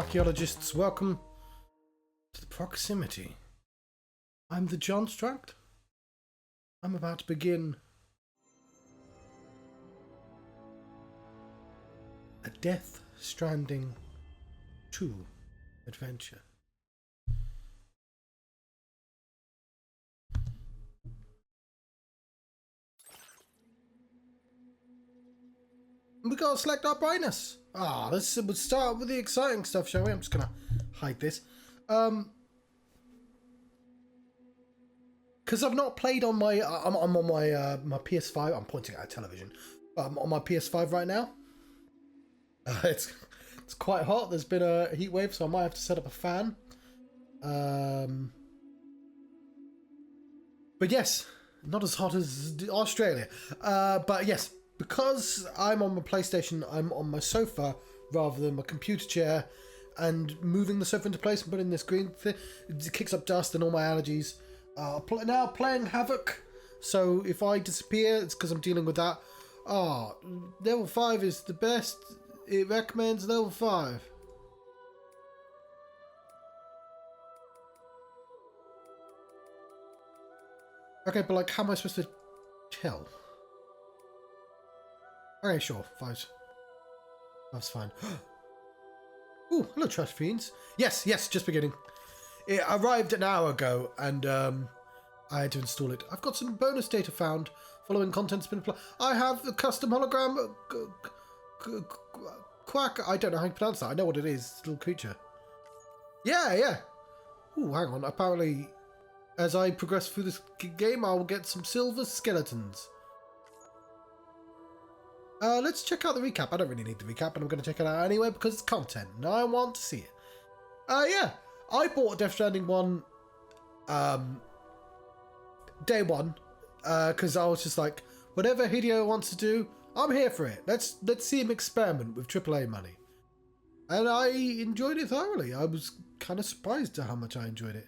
archaeologists, welcome to the proximity. I'm the Johnstruct. I'm about to begin a Death Stranding 2 adventure. We gotta select our brightness. We'll start with the exciting stuff, shall we? I'm just gonna hide this. Because I've not played on my, I'm on my my PS5. I'm pointing at a television. On my PS5 right now. It's quite hot. There's been a heat wave, so I might have to set up a fan. But yes, not as hot as Australia. But yes, because I'm on my PlayStation, I'm on my sofa rather than my computer chair, and moving the sofa into place and putting this green thing, it kicks up dust and all my allergies. Now playing Havoc, so if I disappear, it's because I'm dealing with that. Level 5 is the best. It recommends level 5. Okay, but like, how am I supposed to tell? Okay, sure, 5's fine. Ooh, hello, trash fiends. Yes, just beginning. It arrived an hour ago, and I had to install it. I've got some bonus data found. Following content's been applied. I have the custom hologram quack. I don't know how you pronounce that. I know what it is. It's a little creature. Yeah. Ooh, hang on. Apparently, as I progress through this game, I will get some silver skeletons. Let's check out the recap. I don't really need the recap, but I'm going to check it out anyway because it's content and I want to see it. Yeah, I bought Death Stranding 1 day one because I was just like, whatever Hideo wants to do, I'm here for it. Let's see him experiment with AAA money. And I enjoyed it thoroughly. I was kind of surprised at how much I enjoyed it.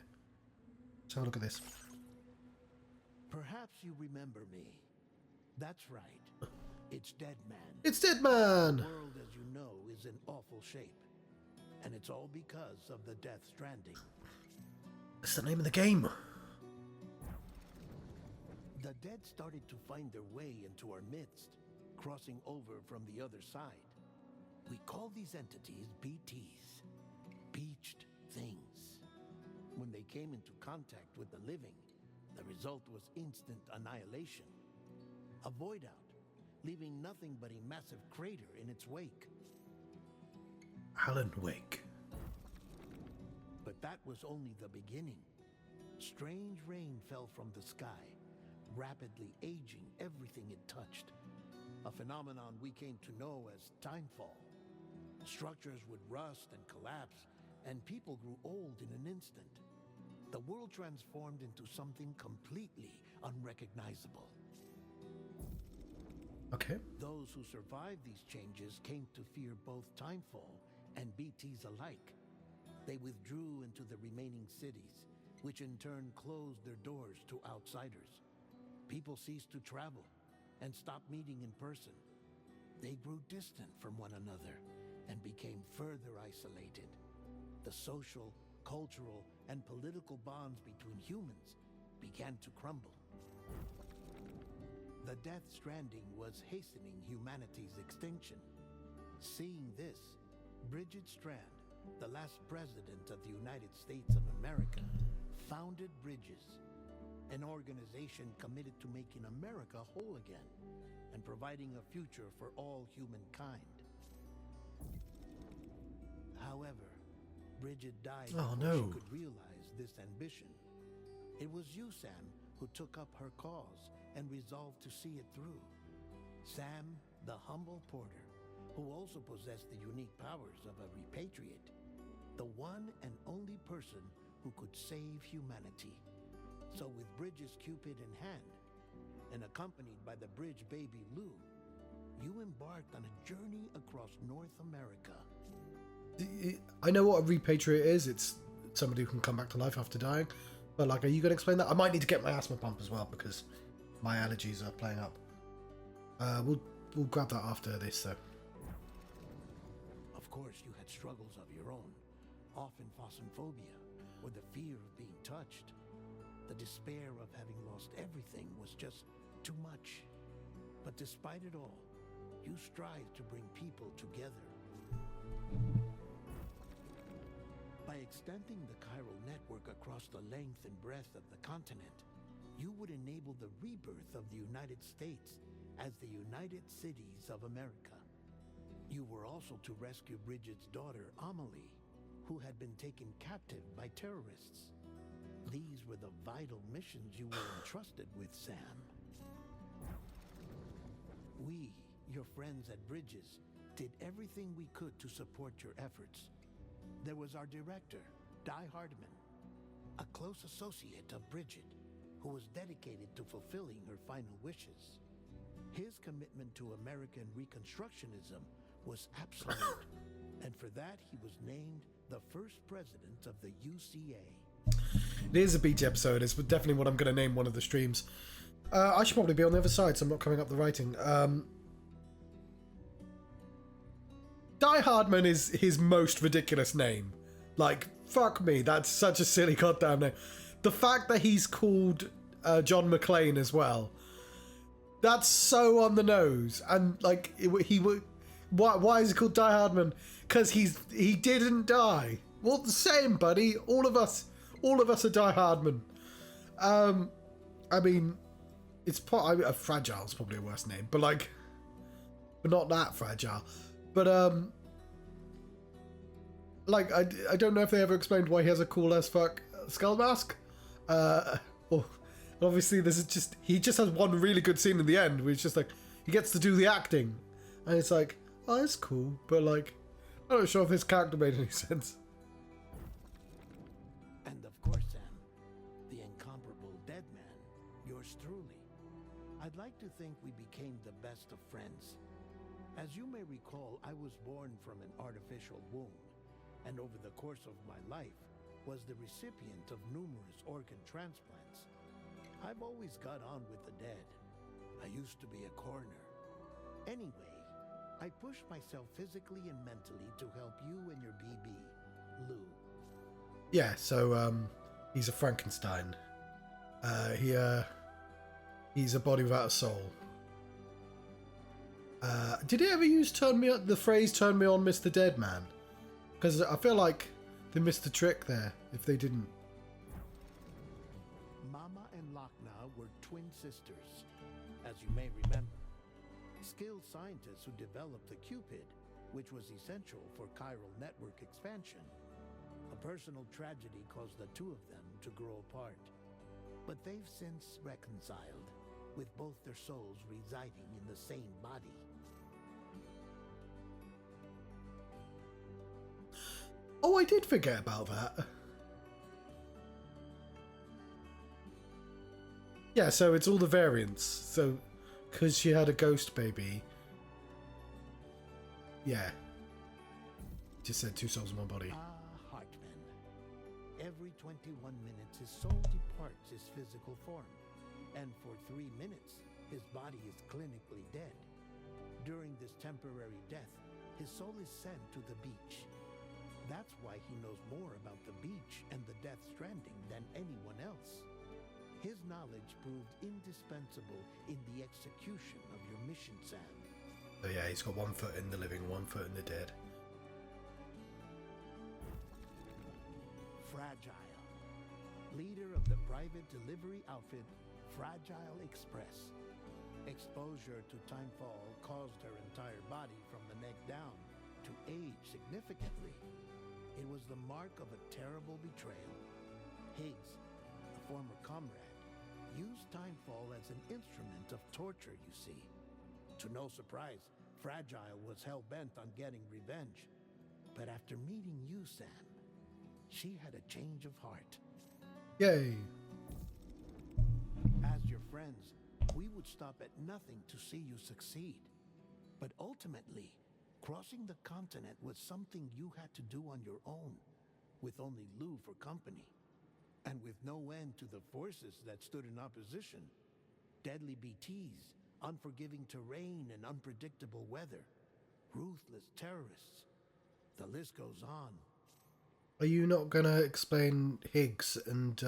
Let's have a look at this. Perhaps you remember me. That's right. It's Dead Man. It's Dead Man! The world, as you know, is in awful shape. And it's all because of the Death Stranding. That's the name of the game. The dead started to find their way into our midst, crossing over from the other side. We call these entities BTs, Beached Things. When they came into contact with the living, the result was instant annihilation. A void out, leaving nothing but a massive crater in its wake. Alan Wake. But that was only the beginning. Strange rain fell from the sky, rapidly aging everything it touched. A phenomenon we came to know as timefall. Structures would rust and collapse, and people grew old in an instant. The world transformed into something completely unrecognizable. Okay. Those who survived these changes came to fear both timefall and BTs alike. They withdrew into the remaining cities, which in turn closed their doors to outsiders. People ceased to travel and stopped meeting in person. They grew distant from one another and became further isolated. The social, cultural, and political bonds between humans began to crumble. The Death Stranding was hastening humanity's extinction. Seeing this, Bridget Strand, the last president of the United States of America, founded Bridges, an organization committed to making America whole again and providing a future for all humankind. However, Bridget died before she could realize this ambition. It was you, Sam, who took up her cause and resolved to see it through. Sam, the humble porter, who also possessed the unique powers of a repatriate, the one and only person who could save humanity. So with Bridges' Cupid in hand, and accompanied by the bridge baby Lou, you embarked on a journey across North America. I know what a repatriate is. It's somebody who can come back to life after dying. But like, are you going to explain that? I might need to get my asthma pump as well because my allergies are playing up. We'll grab that after this though. Of course, you had struggles of your own, often phosphorophobia, or the fear of being touched. The despair of having lost everything was just too much. But despite it all, you strive to bring people together. By extending the chiral network across the length and breadth of the continent, you would enable the rebirth of the United States as the United Cities of America. You were also to rescue Bridget's daughter, Amelie, who had been taken captive by terrorists. These were the vital missions you were entrusted with, Sam. We, your friends at Bridges, did everything we could to support your efforts. There was our director, die-hardman, a close associate of Bridget, who was dedicated to fulfilling her final wishes. His commitment to American Reconstructionism was absolute, and for that he was named the first president of the UCA. It is a beach episode. It's definitely what I'm going to name one of the streams. I should probably be on the other side, so I'm not coming up the writing. Die-hardman is his most ridiculous name. Like, fuck me, that's such a silly goddamn name. The fact that he's called John McClane as well, that's so on the nose. And like, why is he called Die-hardman? Because he didn't die. Well, the same, buddy. All of us are Die-hardman. I mean, it's fragile is probably a worse name, but not that fragile. But I don't know if they ever explained why he has a cool as fuck skull mask. Or obviously he just has one really good scene in the end where it's just like he gets to do the acting, and it's like, oh, that's cool, but like, I'm not sure if his character made any sense. And of course, Sam, the incomparable dead man, yours truly. I'd like to think we became the best of friends. As you may recall, I was born from an artificial womb, and over the course of my life was the recipient of numerous organ transplants. I've always got on with the dead. I used to be a coroner. Anyway, I pushed myself physically and mentally to help you and your BB, Lou. Yeah, so he's a Frankenstein. He's a body without a soul. Did he ever use the phrase "turn me on, Mr. Dead Man"? Because I feel like they missed the trick there if they didn't. Mama and Lakna were twin sisters, as you may remember. Skilled scientists who developed the Cupid, which was essential for chiral network expansion. A personal tragedy caused the two of them to grow apart. But they've since reconciled, with both their souls residing in the same body. Oh, I did forget about that. Yeah, so it's all the variants. So, because she had a ghost baby. Yeah. Just said two souls in one body. Hartman. Every 21 minutes his soul departs his physical form. And for 3 minutes, his body is clinically dead. During this temporary death, his soul is sent to the beach. That's why he knows more about the beach and the Death Stranding than anyone else. His knowledge proved indispensable in the execution of your mission, Sam. So yeah, he's got 1 foot in the living, 1 foot in the dead. Fragile. Leader of the private delivery outfit, Fragile Express. Exposure to timefall caused her entire body from the neck down to age significantly. It was the mark of a terrible betrayal. Higgs, a former comrade, used timefall as an instrument of torture, you see. To no surprise, Fragile was hell-bent on getting revenge. But after meeting you, Sam, she had a change of heart. Yay. As your friends, we would stop at nothing to see you succeed. But ultimately, crossing the continent was something you had to do on your own, with only Lou for company, and with no end to the forces that stood in opposition. Deadly BTs, unforgiving terrain and unpredictable weather, ruthless terrorists. The list goes on. Are you not going to explain Higgs and,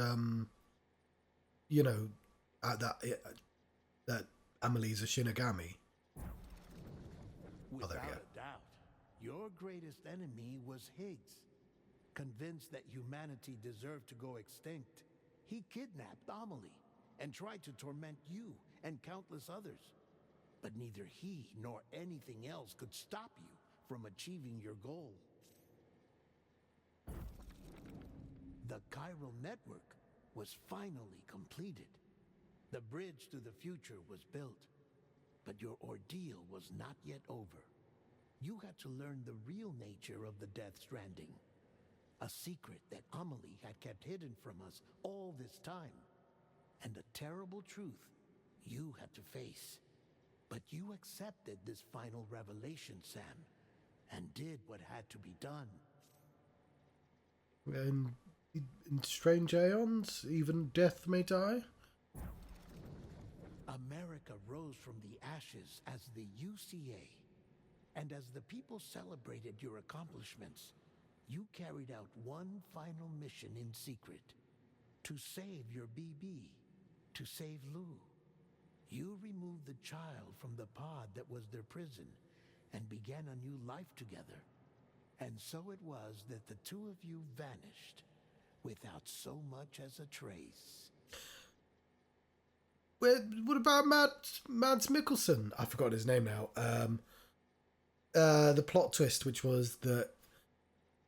you know, that Amelie's a Shinigami? Without a doubt, your greatest enemy was Higgs. Convinced that humanity deserved to go extinct, he kidnapped Amelie and tried to torment you and countless others. But neither he nor anything else could stop you from achieving your goal. The chiral network was finally completed. The bridge to the future was built. But your ordeal was not yet over. You had to learn the real nature of the Death Stranding. A secret that Amelie had kept hidden from us all this time. And a terrible truth you had to face. But you accepted this final revelation, Sam, and did what had to be done. And in strange aeons, even death may die? America rose from the ashes as the UCA. And as the people celebrated your accomplishments, you carried out one final mission in secret. To save your BB. To save Lou. You removed the child from the pod that was their prison and began a new life together. And so it was that the two of you vanished without so much as a trace. What about Mads Mikkelsen? I forgot his name now. The plot twist, which was that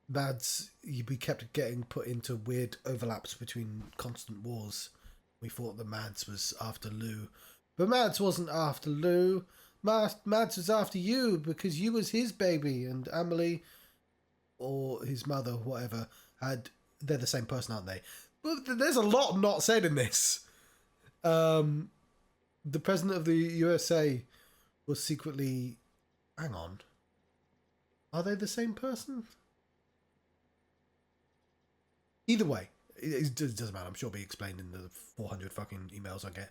Mads, we kept getting put into weird overlaps between constant wars. We thought that Mads was after Lou. But Mads wasn't after Lou. Mads was after you because you was his baby, and Amelie, or his mother, whatever, they're the same person, aren't they? But there's a lot not said in this. The president of the USA was secretly... Hang on. Are they the same person? Either way, it doesn't matter. I'm sure it'll be explained in the 400 fucking emails I get.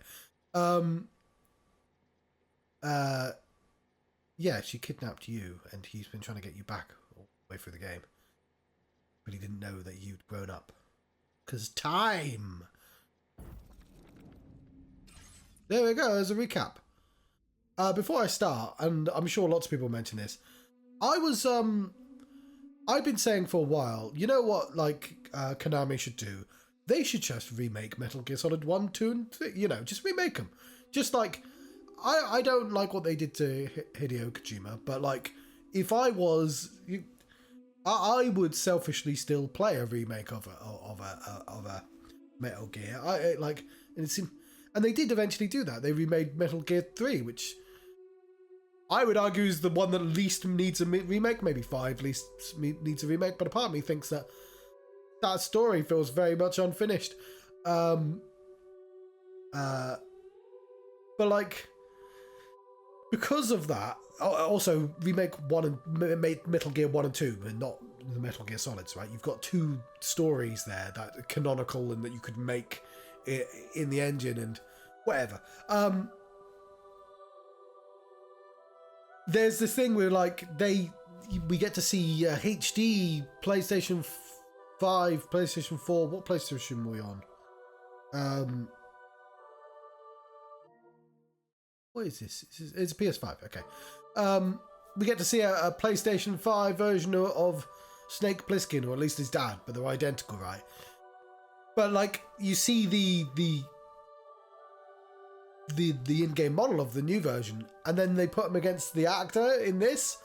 Yeah, she kidnapped you, and he's been trying to get you back all the way through the game. But he didn't know that you'd grown up. 'Cause time! There we go, there's a recap. Before I start, and I'm sure lots of people mention this, I've been saying for a while, you know what, like, Konami should do? They should just remake Metal Gear Solid 1, 2, and 3, you know, just remake them. Just like, I don't like what they did to Hideo Kojima, but like, if I was, I would selfishly still play a remake of a Metal Gear. And they did eventually do that. They remade Metal Gear 3, which I would argue is the one that least needs a remake. Maybe 5 least needs a remake, but a part of me thinks that that story feels very much unfinished. But like, because of that, also remake Metal Gear 1 and 2, and not the Metal Gear Solids, right? You've got 2 stories there that are canonical and that you could make in the engine and whatever. There's this thing where like we get to see HD PlayStation 5, PlayStation 4. What PlayStation were we on? What is this? It's a PS5. Okay. We get to see a PlayStation 5 version of Snake Plissken, or at least his dad, but they're identical, right? But like, you see the in-game model of the new version, and then they put him against the actor in this.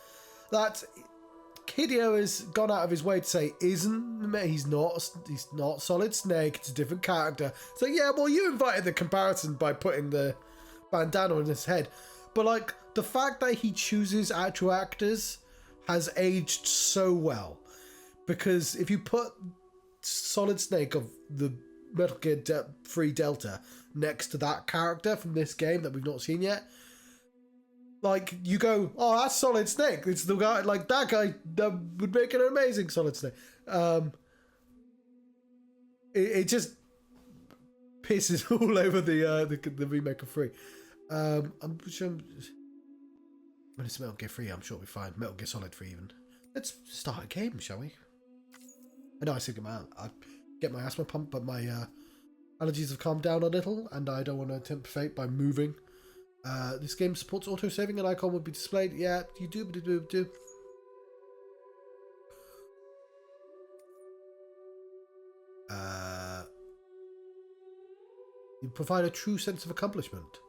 That Hideo has gone out of his way to say he's not Solid Snake. It's a different character. So yeah, well, you invited the comparison by putting the bandana on his head, but like, the fact that he chooses actual actors has aged so well, because if you put Solid Snake of the Metal Gear 3 Delta next to that character from this game that we've not seen yet, like, you go, oh, that's Solid Snake. It's the guy, like, that guy that would make an amazing Solid Snake. It just pisses all over the remake of 3. I'm sure when it's Metal Gear 3, I'm sure it'll be fine. Metal Gear Solid 3 even. Let's start a game, shall we? I know I said I get my asthma pumped, but my allergies have calmed down a little, and I don't want to tempt fate by moving. This game supports auto-saving. An icon will be displayed. Yeah, you do. You provide a true sense of accomplishment.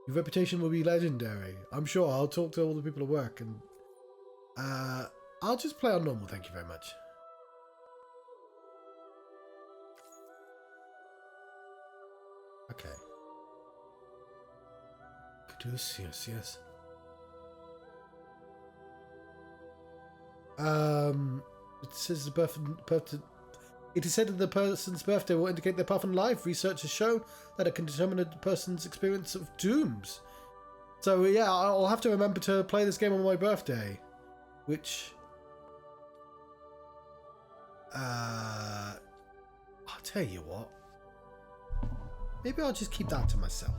Your reputation will be legendary. I'm sure. I'll talk to all the people at work, and I'll just play on normal. Thank you very much. Okay. Yes. It says it is said that the person's birthday will indicate their path in life. Research has shown that it can determine a person's experience of dooms. So yeah, I'll have to remember to play this game on my birthday, which I'll tell you what. Maybe I'll just keep that to myself.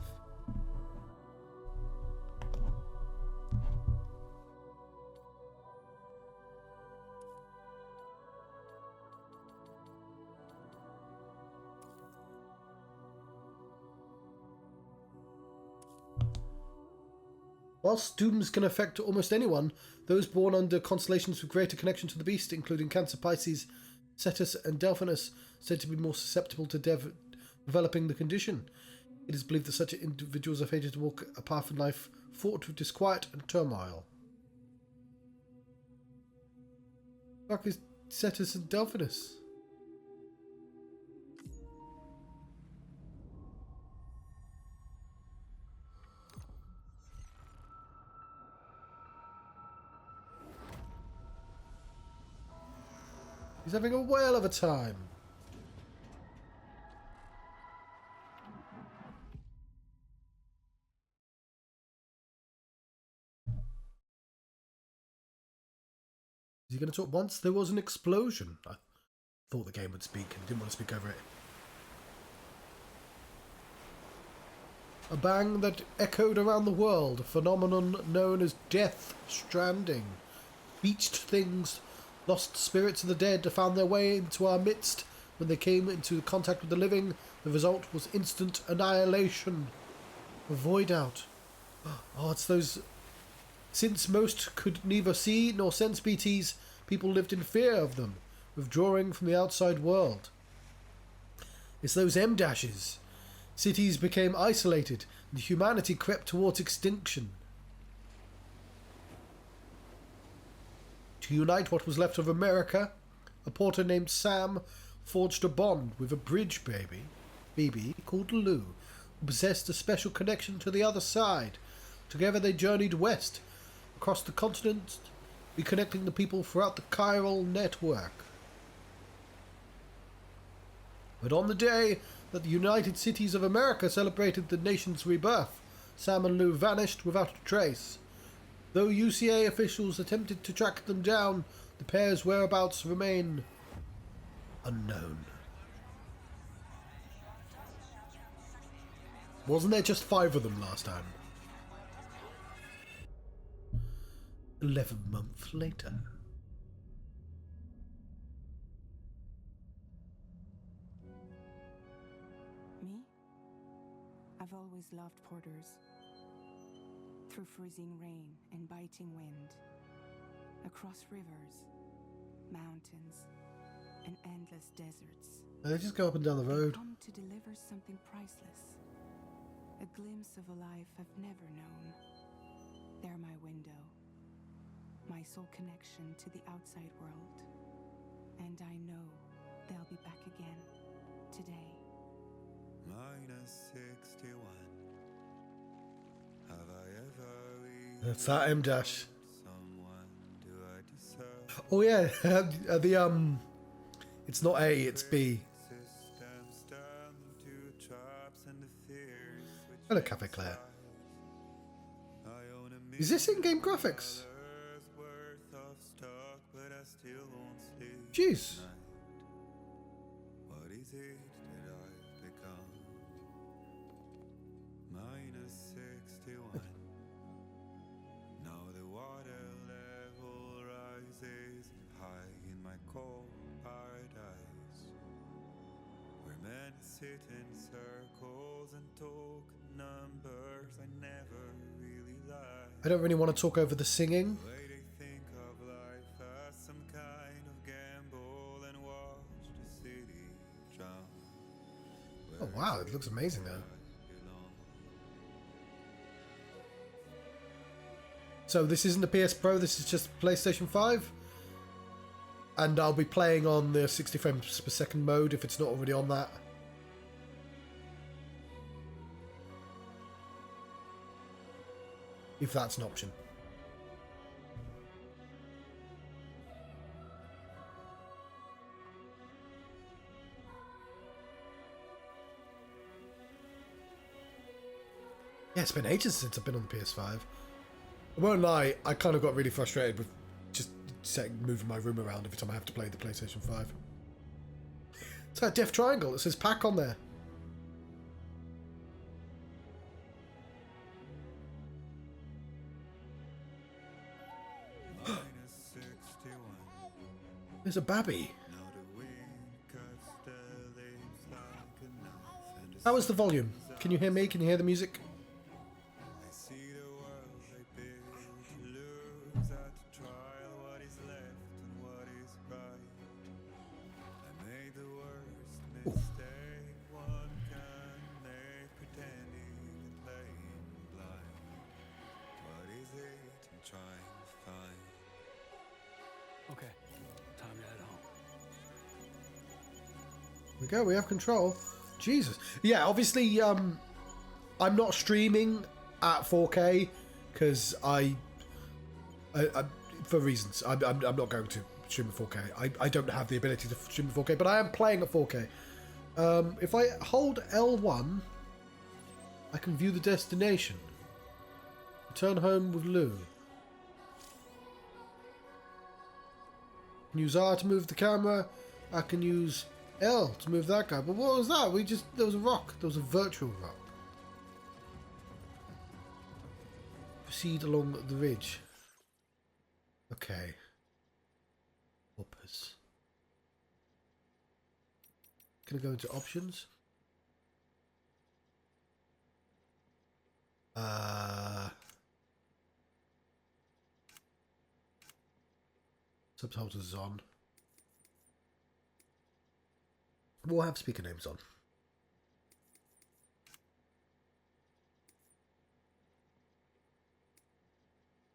Whilst dooms can affect almost anyone, those born under constellations with greater connection to the beast, including Cancer, Pisces, Cetus, and Delphinus, said to be more susceptible to developing the condition. It is believed that such individuals are fated to walk a path in life fraught with disquiet and turmoil. What the fuck is Cetus and Delphinus? He's having a whale of a time. Is he going to talk? Once there was an explosion. I thought the game would speak and didn't want to speak over it. A bang that echoed around the world, a phenomenon known as death stranding. Beached things, lost spirits of the dead, found their way into our midst. When they came into contact with the living, the result was instant annihilation. A void out. Oh, it's those... Since most could neither see nor sense BTs, people lived in fear of them, withdrawing from the outside world. It's those M-dashes. Cities became isolated, and humanity crept towards extinction. To unite what was left of America, a porter named Sam forged a bond with a bridge baby called Lou, who possessed a special connection to the other side. Together they journeyed west, across the continent, reconnecting the people throughout the chiral network. But on the day that the United Cities of America celebrated the nation's rebirth, Sam and Lou vanished without a trace. Though UCA officials attempted to track them down, the pair's whereabouts remain unknown. Wasn't there just 5 of them last time? 11 months later. Me? I've always loved porters. Through freezing rain and biting wind, across rivers, mountains, and endless deserts. They just go up and down the road. I've come to deliver something priceless. A glimpse of a life I've never known. They're my window. My sole connection to the outside world. And I know they'll be back again today. -61. Have I ever That's that M-dash. someone do I deserve? Oh yeah, it's not A, it's B. Systems turn to traps and the fears which Hello, Cafe Claire. I own a Is this in-game graphics? $1 worth of stock, but I still won't sleep Jeez. tonight. What is it that I've become? -61. Now the water level rises. sit in circles and talk numbers I never really liked. I don't really want to talk over the singing. The way they think of life as some kind of gamble and watch the city drown. Oh wow, it looks amazing now. So this isn't the PS Pro, this is just PlayStation 5. And I'll be playing on the 60 frames per second mode if it's not already on that. If that's an option. Yeah, it's been ages since I've been on the PS5. I won't lie, I kind of got really frustrated with just moving my room around every time I have to play the PlayStation 5. It's that Death Triangle, it says pack on there. There's a babby. How is the volume? Can you hear me? Can you hear the music? We go, we have control. Jesus. Yeah, obviously, I'm not streaming at 4K because I for reasons. I'm not going to stream at 4K. I don't have the ability to stream at 4K, but I am playing at 4K. If I hold L1, I can view the destination. Return home with Lou. I can use R to move the camera. I can use L to move that guy. But what was that? There was a rock. There was a virtual rock. Proceed along the ridge. Okay. Uppers. Can I go into options? Subtitles is on. We'll have speaker names on.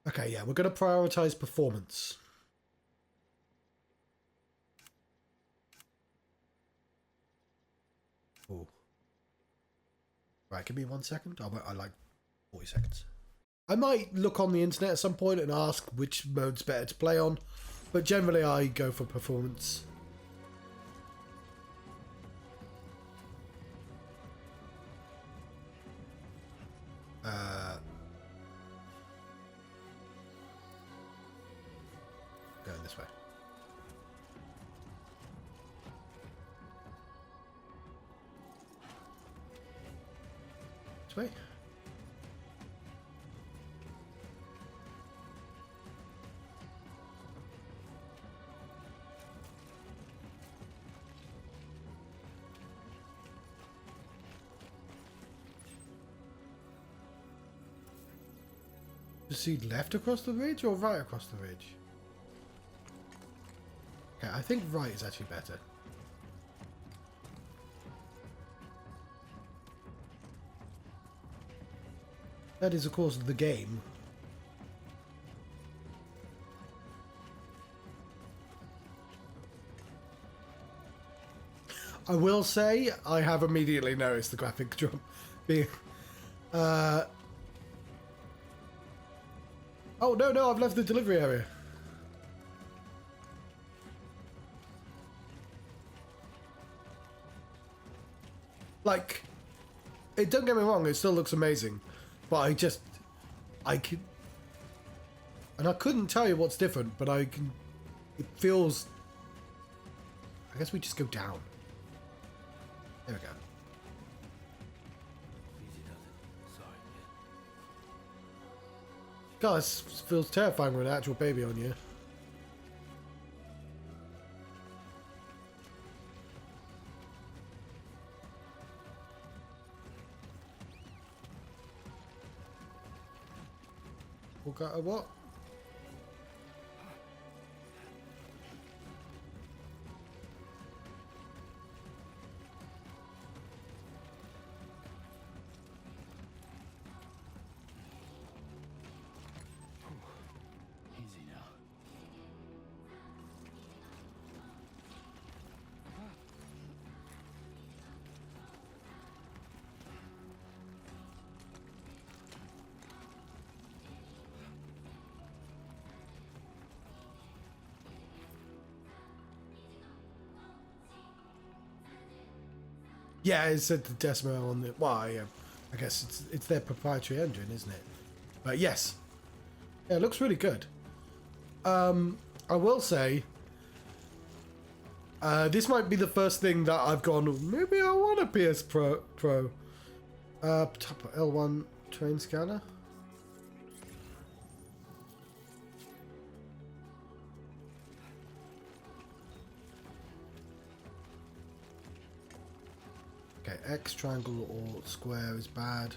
Okay, yeah, we're going to prioritize performance. Oh. Right, give me 1 second. I like 40 seconds. I might look on the internet at some point and ask which mode's better to play on, but generally I go for performance. Going this way. This way. Proceed left across the ridge or right across the ridge? Okay, I think right is actually better. That is, of course, the game. I will say, I have immediately noticed the graphic drop being... Oh, no, I've left the delivery area. Like, don't get me wrong, it still looks amazing, but I couldn't tell you what's different, but it feels, I guess we just go down. There we go. God, this feels terrifying with an actual baby on you. What? Easy now. Yeah, it said the Decimo on the. Well, yeah, I guess it's their proprietary engine, isn't it? But yes, yeah, it looks really good. I will say, this might be the first thing that I've gone. Maybe I want a PS Pro. Top L1 train scanner. Okay, X, triangle, or square is bad.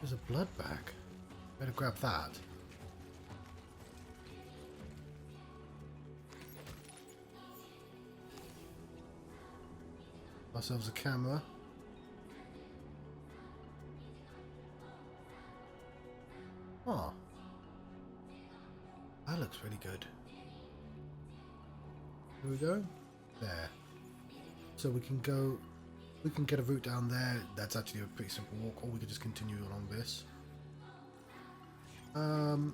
There's a blood bag. Better grab that. Ourselves a camera. Oh. That looks really good. Here we go. There. So we can go. We can get a route down there. That's actually a pretty simple walk, or we could just continue along this. Wow,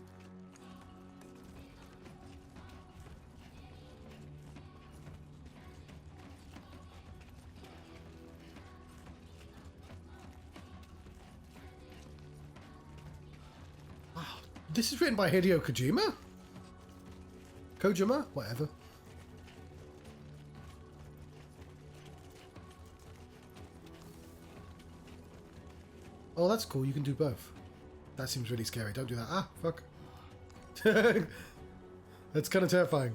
this is written by Hideo Kojima? Kojima? Whatever. Oh, that's cool. You can do both. That seems really scary. Don't do that. Ah, fuck. That's kind of terrifying.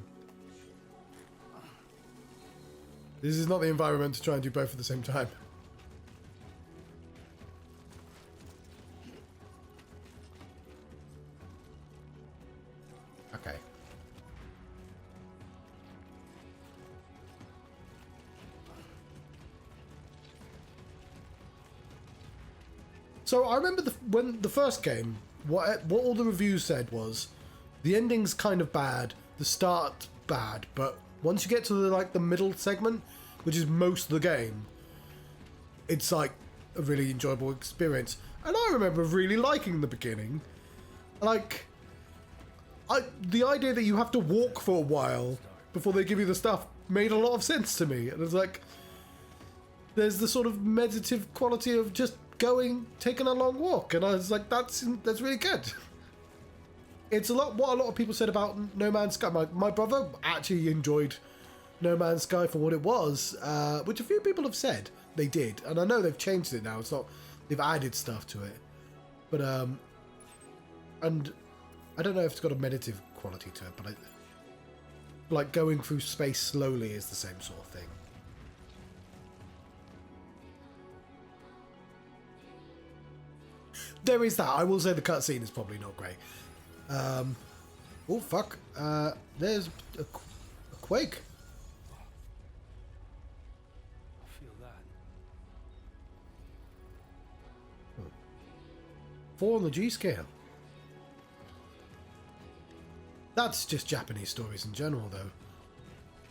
This is not the environment to try and do both at the same time. Okay. So I remember when the first game, what all the reviews said was, the ending's kind of bad, the start bad, but once you get to the middle segment, which is most of the game, it's like a really enjoyable experience. And I remember really liking the beginning. Like, the idea that you have to walk for a while before they give you the stuff made a lot of sense to me. And it's like, there's the sort of meditative quality of just taking a long walk, and I was like, that's really good. It's what a lot of people said about No Man's Sky. My brother actually enjoyed No Man's Sky for what it was, which a few people have said they did, and I know they've changed it now. It's not, they've added stuff to it, but and I don't know if it's got a meditative quality to it, but like going through space slowly is the same sort of thing. There is that. I will say the cutscene is probably not great. Oh, fuck. There's a quake. I feel that. 4 on the G scale. That's just Japanese stories in general, though.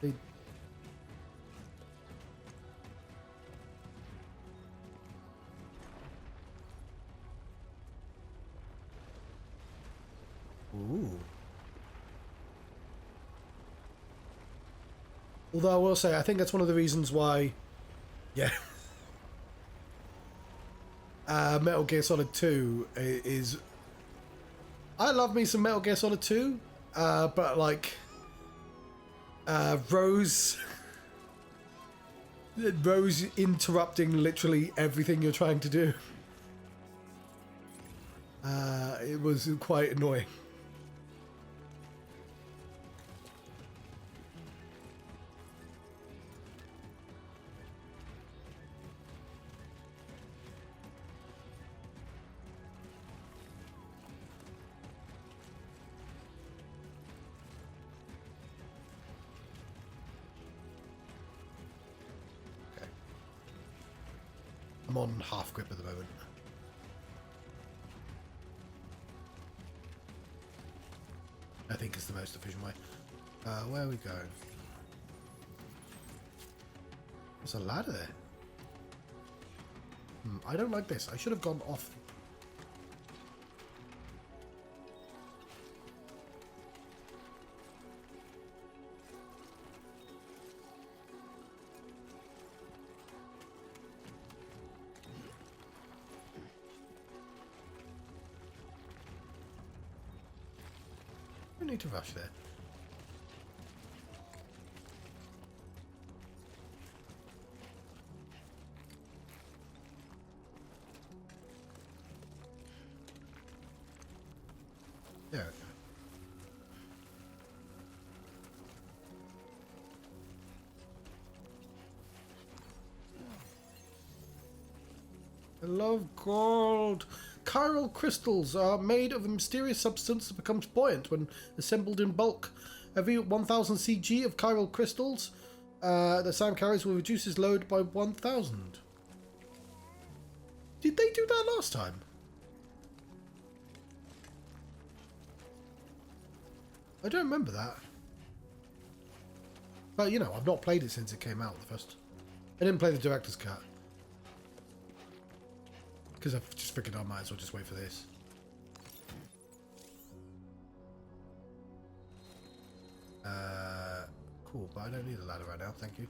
They... Ooh. Although I will say, I think that's one of the reasons why... Yeah. Metal Gear Solid 2 is... I love me some Metal Gear Solid 2, but like... Rose interrupting literally everything you're trying to do. It was quite annoying. I'm on half grip at the moment. I think it's the most efficient way. Where are we going? There's a ladder there. I don't like this. I should have gone off. Don't need to rush there. There we go. I love gold. Chiral crystals are made of a mysterious substance that becomes buoyant when assembled in bulk. Every 1000 CG of chiral crystals that Sam carries will reduce his load by 1000. Did they do that last time? I don't remember that. But, you know, I've not played it since it came out the first. I didn't play the director's cut. Because I've just figured I might as well just wait for this. Cool, but I don't need a ladder right now, thank you.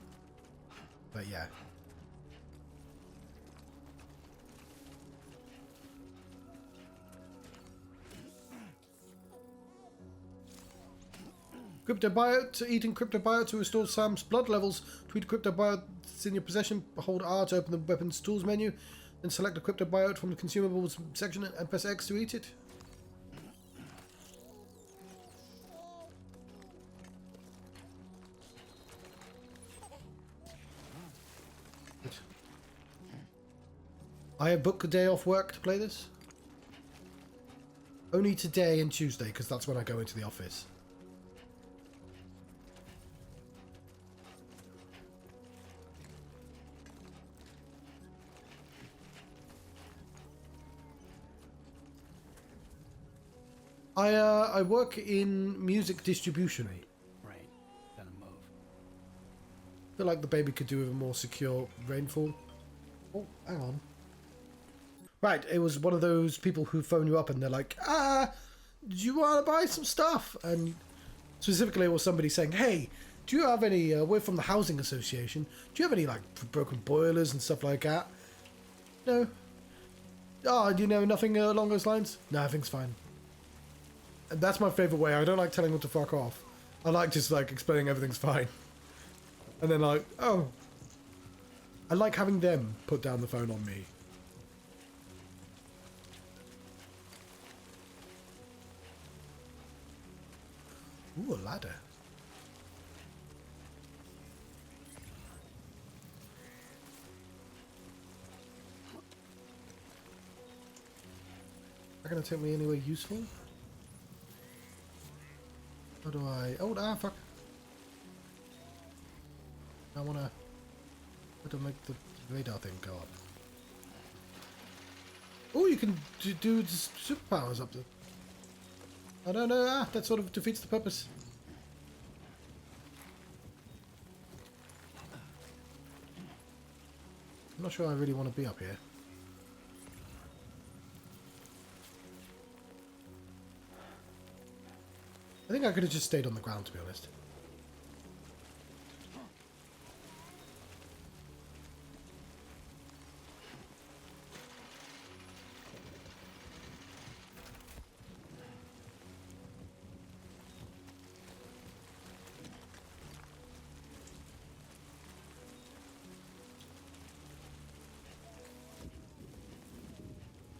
But yeah. Cryptobiote. Eating cryptobiote to restore Sam's blood levels. To eat cryptobiotes in your possession, hold R to open the weapons tools menu. Then select the cryptobiote from the consumables section and press X to eat it. I have booked a day off work to play this. Only today and Tuesday, because that's when I go into the office. I work in music distribution. Right. Gotta move. I feel like the baby could do with a more secure rainfall. Oh, hang on. Right, it was one of those people who phone you up and they're like, do you want to buy some stuff? And specifically it was somebody saying, hey, do you have any, we're from the housing association, do you have any like broken boilers and stuff like that? No. Oh, do you know nothing along those lines? No, everything's fine. And that's my favourite way. I don't like telling them to fuck off. I like just like explaining everything's fine. And then like, oh. I like having them put down the phone on me. Ooh, a ladder. Not gonna take me anywhere useful? How do I... Oh, fuck. I wanna... How to make the radar thing go up. Oh, you can do superpowers up there. I don't know, that sort of defeats the purpose. I'm not sure I really want to be up here. I think I could have just stayed on the ground, to be honest.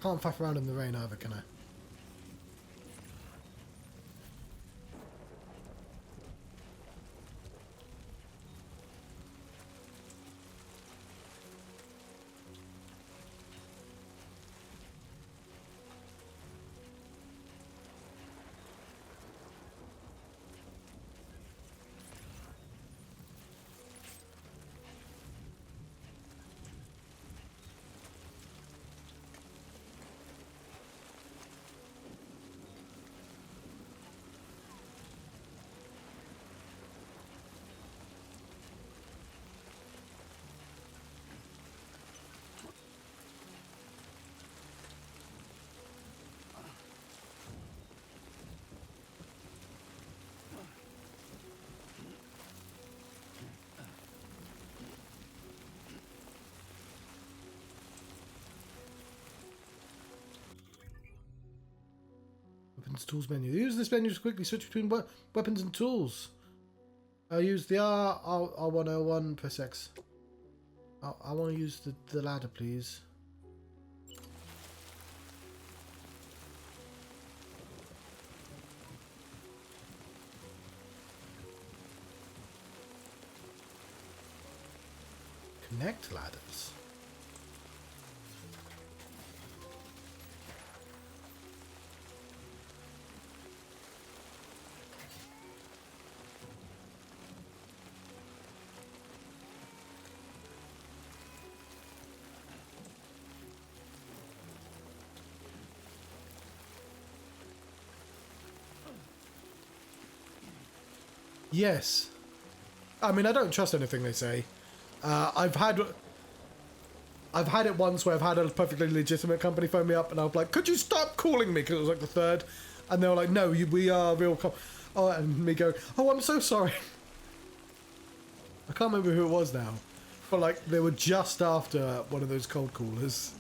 Can't faff around in the rain either, can I? Weapons tools menu. Use this menu to quickly switch between weapons and tools. Use the R101, press X. I want to use the ladder, please. Connect ladders. Yes. I mean, I don't trust anything they say. I've had it once where I've had a perfectly legitimate company phone me up and I'm like, could you stop calling me? Because it was like the third. And they were like, no, we are real oh, and me go, oh, I'm so sorry. I can't remember who it was now. But like, they were just after one of those cold callers.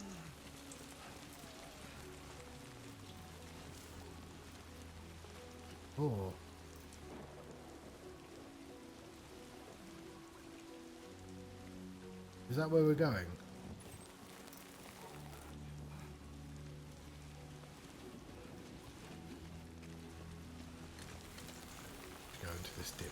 Oh. Is that where we're going? Go into this dip.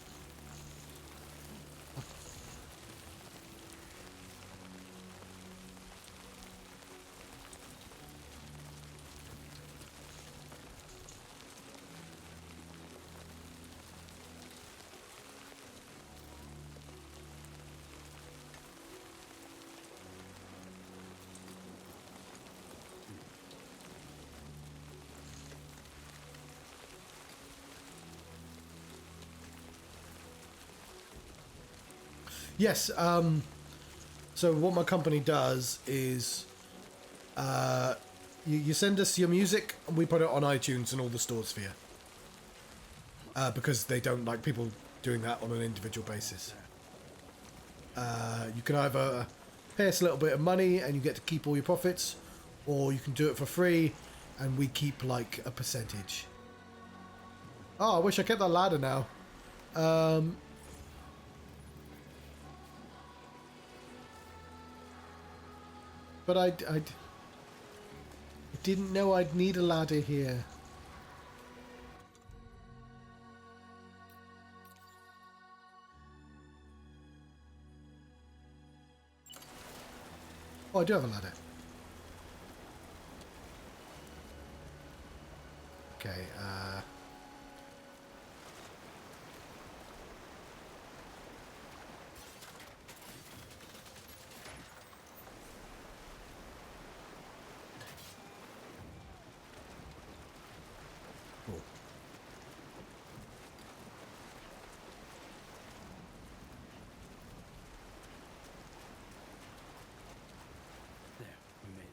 Yes, so what my company does is you send us your music and we put it on iTunes and all the stores for you. Because they don't like people doing that on an individual basis. You can either pay us a little bit of money and you get to keep all your profits, or you can do it for free and we keep like a percentage. Oh, I wish I kept that ladder now. But I didn't know I'd need a ladder here. Oh, I do have a ladder. Okay, cool. There, we made it.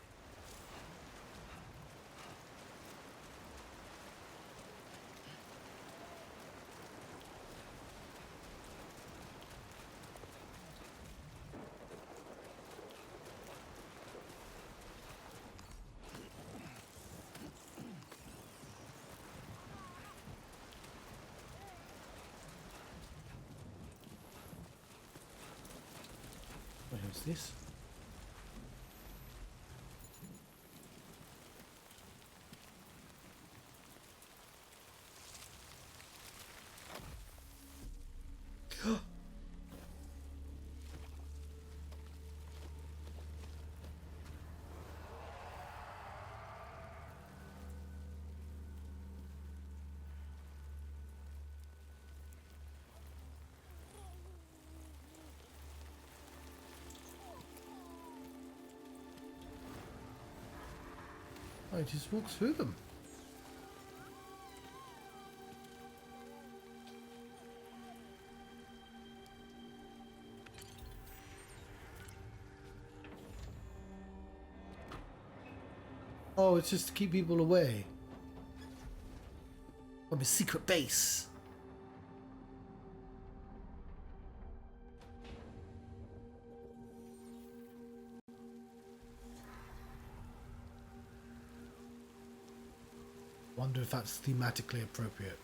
What is this? I just walked through them. Oh, it's just to keep people away. From a secret base. wonder if that's thematically appropriate.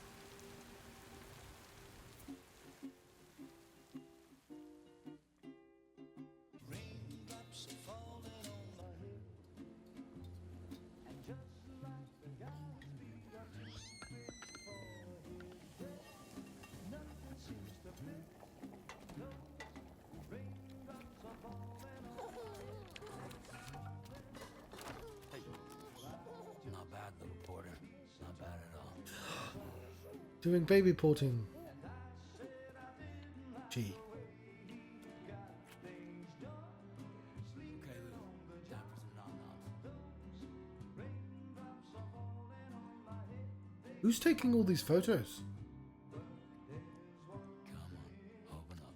Not bad, little porter. Not bad at all. Doing baby porting. Gee. Okay, Lou. Time for some nom-noms. Who's taking all these photos? Come on, open up.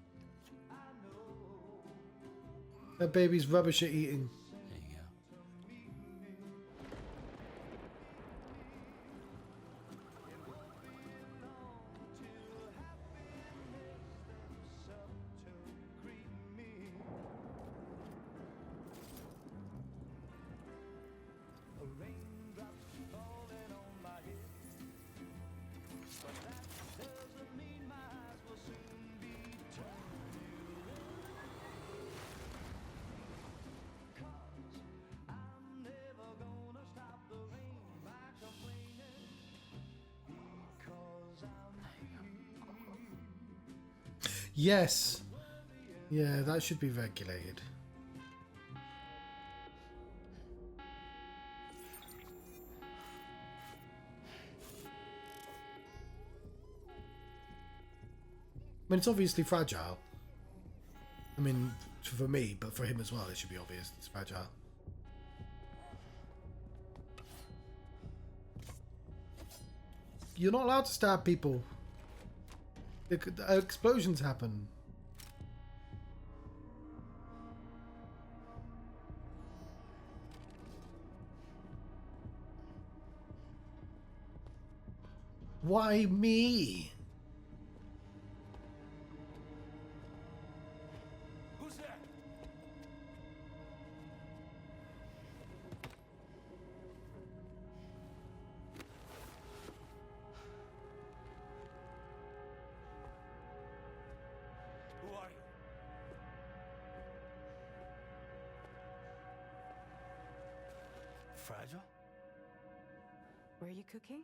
That baby's rubbish at eating. There you go. Yes. Yeah, that should be regulated. I mean, it's obviously fragile. I mean, for me, but for him as well, it should be obvious it's fragile. You're not allowed to stab people. Explosions happen. Why me? Who's there? Who are you? Fragile? Were you cooking?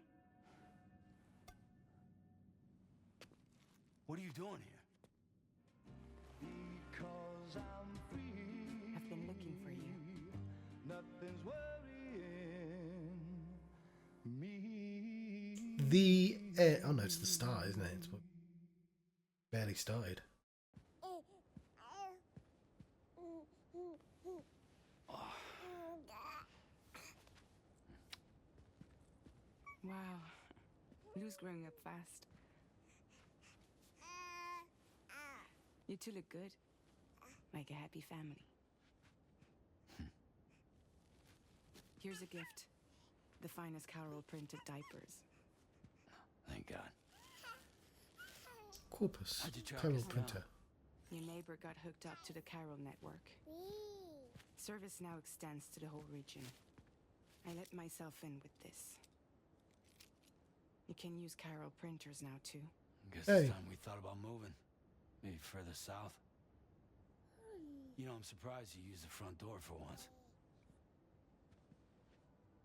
What are you doing here? Because I'm free. I've been looking for you. Nothing's worrying me. Oh no, it's the start, isn't it? It's what barely started. Wow. Lou's growing up fast. You two look good. Like a happy family. Here's a gift. The finest Chiral printed diapers. Thank God. Corpus. How'd you track Chiral us down? printer. Your neighbor got hooked up to the Chiral network. Service now extends to the whole region. I let myself in with this. You can use Chiral printers now too. Guess Hey. it's time we thought about moving. Maybe further south. You know, I'm surprised you used the front door for once.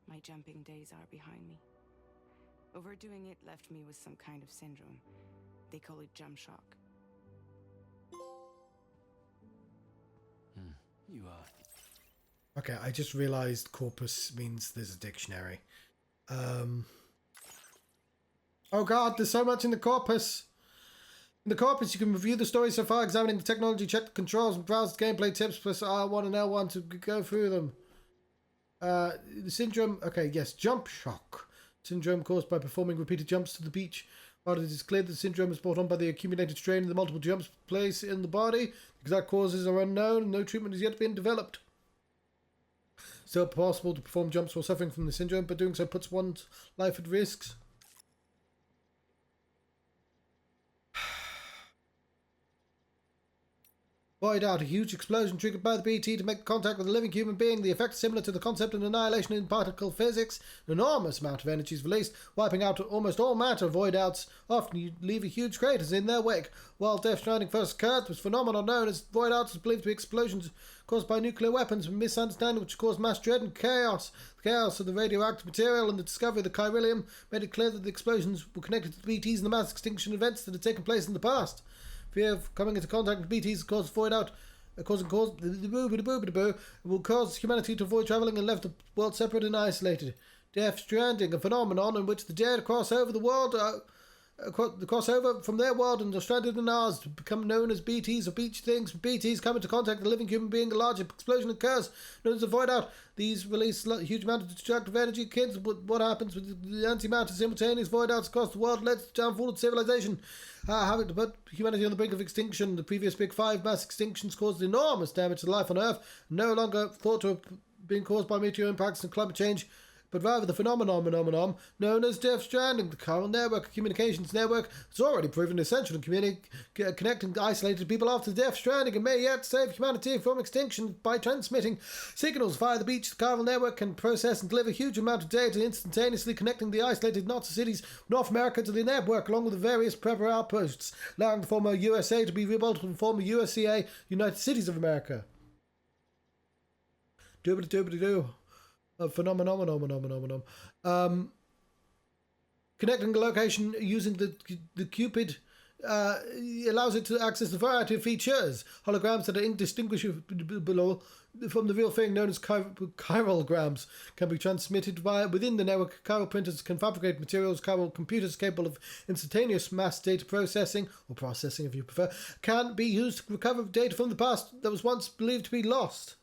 My jumping days are behind me. Overdoing it left me with some kind of syndrome. They call it jump shock. You, Okay, I just realized corpus means there's a dictionary. Oh god, there's so much in the corpus! In the corpus, you can review the story so far, examining the technology, check the controls, and browse the gameplay tips, plus R1 and L1 to go through them. The syndrome... Okay, yes, jump shock. Syndrome caused by performing repeated jumps to the beach. While it is clear that the syndrome is brought on by the accumulated strain in the multiple jumps placed in the body, the exact causes are unknown and no treatment has yet been developed. Still possible to perform jumps while suffering from the syndrome, but doing so puts one's life at risk. void out. A huge explosion triggered by the BT to make contact with a living human being. The effect is similar to the concept of annihilation in particle physics. An enormous amount of energy is released, wiping out almost all matter. Void outs often leave huge craters in their wake. While Death Stranding first occurred, this phenomenon known as void outs was believed to be explosions caused by nuclear weapons, and misunderstanding which caused mass dread and chaos. The chaos of the radioactive material and the discovery of the chiralium made it clear that the explosions were connected to the BTs and the mass extinction events that had taken place in the past. Fear of coming into contact with BTs causes void out, will cause humanity to avoid travelling and left the world separate and isolated. Death Stranding, a phenomenon in which the dead cross over the world, the crossover from their world and are stranded in ours to become known as BTs or beach things. BTs come into contact with a living human being, a large explosion occurs, known as a void out. These release a huge amount of destructive energy. Kids, what happens with the antimatter simultaneous void outs across the world led to the downfall of civilization. Having to put humanity on the brink of extinction. The previous Big Five mass extinctions caused enormous damage to life on Earth, no longer thought to have been caused by meteor impacts and climate change, but rather the phenomenon known as Death Stranding. The chiral network, a communications network, has already proven essential in connecting isolated people after Death Stranding and may yet save humanity from extinction by transmitting signals via the beach. The chiral network can process and deliver a huge amount of data instantaneously, connecting the isolated Nazi cities of North America to the network, along with the various prepper outposts, allowing the former USA to be rebuilt with the former USCA, United Cities of America. Doobity-doobity-doo. Phenomenon. Connecting a location using the Cupid allows it to access a variety of features. Holograms that are indistinguishable from the real thing, known as chiralgrams, can be transmitted within the network. Chiral printers can fabricate materials. Chiral computers capable of instantaneous mass data processing, or processing if you prefer, can be used to recover data from the past that was once believed to be lost.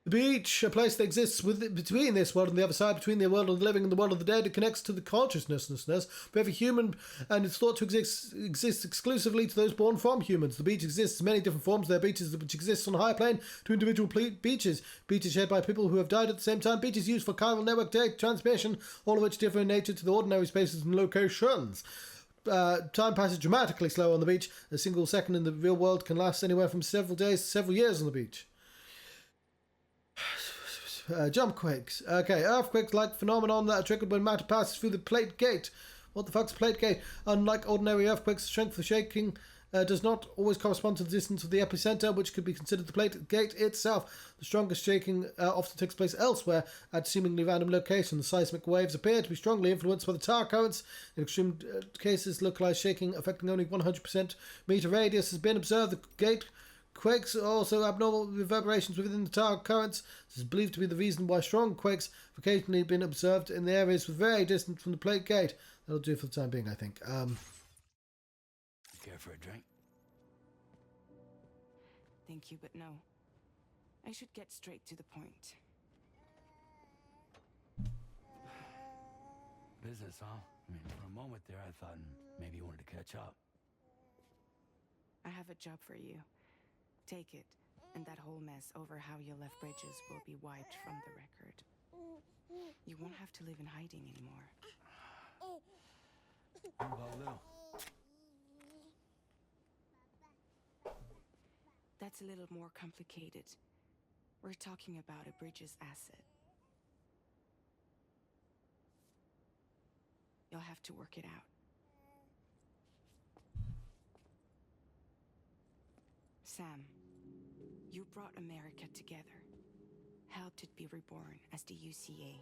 The beach, a place that exists between this world and the other side, between the world of the living and the world of the dead. It connects to the consciousness of every human, and it's thought to exist exclusively to those born from humans. The beach exists in many different forms. There are beaches which exist on a higher plane to individual beaches. Beaches shared by people who have died at the same time. Beaches used for chiral network data transmission, all of which differ in nature to the ordinary spaces and locations. Time passes dramatically slow on the beach. A single second in the real world can last anywhere from several days to several years on the beach. Jump quakes. Okay, earthquakes-like phenomenon that are triggered when matter passes through the plate gate. What the fuck's plate gate? Unlike ordinary earthquakes, the strength of the shaking does not always correspond to the distance of the epicenter, which could be considered the plate gate itself. The strongest shaking often takes place elsewhere at seemingly random locations. The seismic waves appear to be strongly influenced by the tower currents. In extreme cases, localized shaking affecting only 100% meter radius has been observed. The gate quakes are also abnormal reverberations within the tower currents. This is believed to be the reason why strong quakes have occasionally been observed in the areas very distant from the plate gate. That'll do for the time being, I think. Care for a drink? Thank you, but no. I should get straight to the point. Business, huh? I mean, for a moment there, I thought maybe you wanted to catch up. I have a job for you. Take it, and that whole mess over how you left bridges will be wiped from the record. You won't have to live in hiding anymore. What about Lil? That's a little more complicated. We're talking about a bridges asset. You'll have to work it out. Sam, you brought America together, helped it be reborn as the UCA.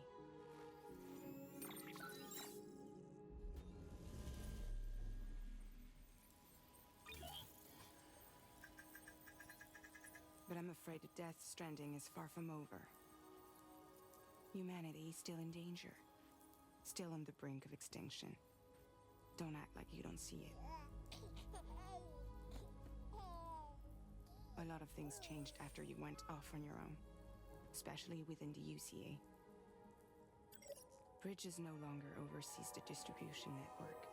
But I'm afraid that Death Stranding is far from over. Humanity is still in danger, still on the brink of extinction. Don't act like you don't see it. A lot of things changed after you went off on your own, especially within the UCA. Bridges no longer oversees the distribution network.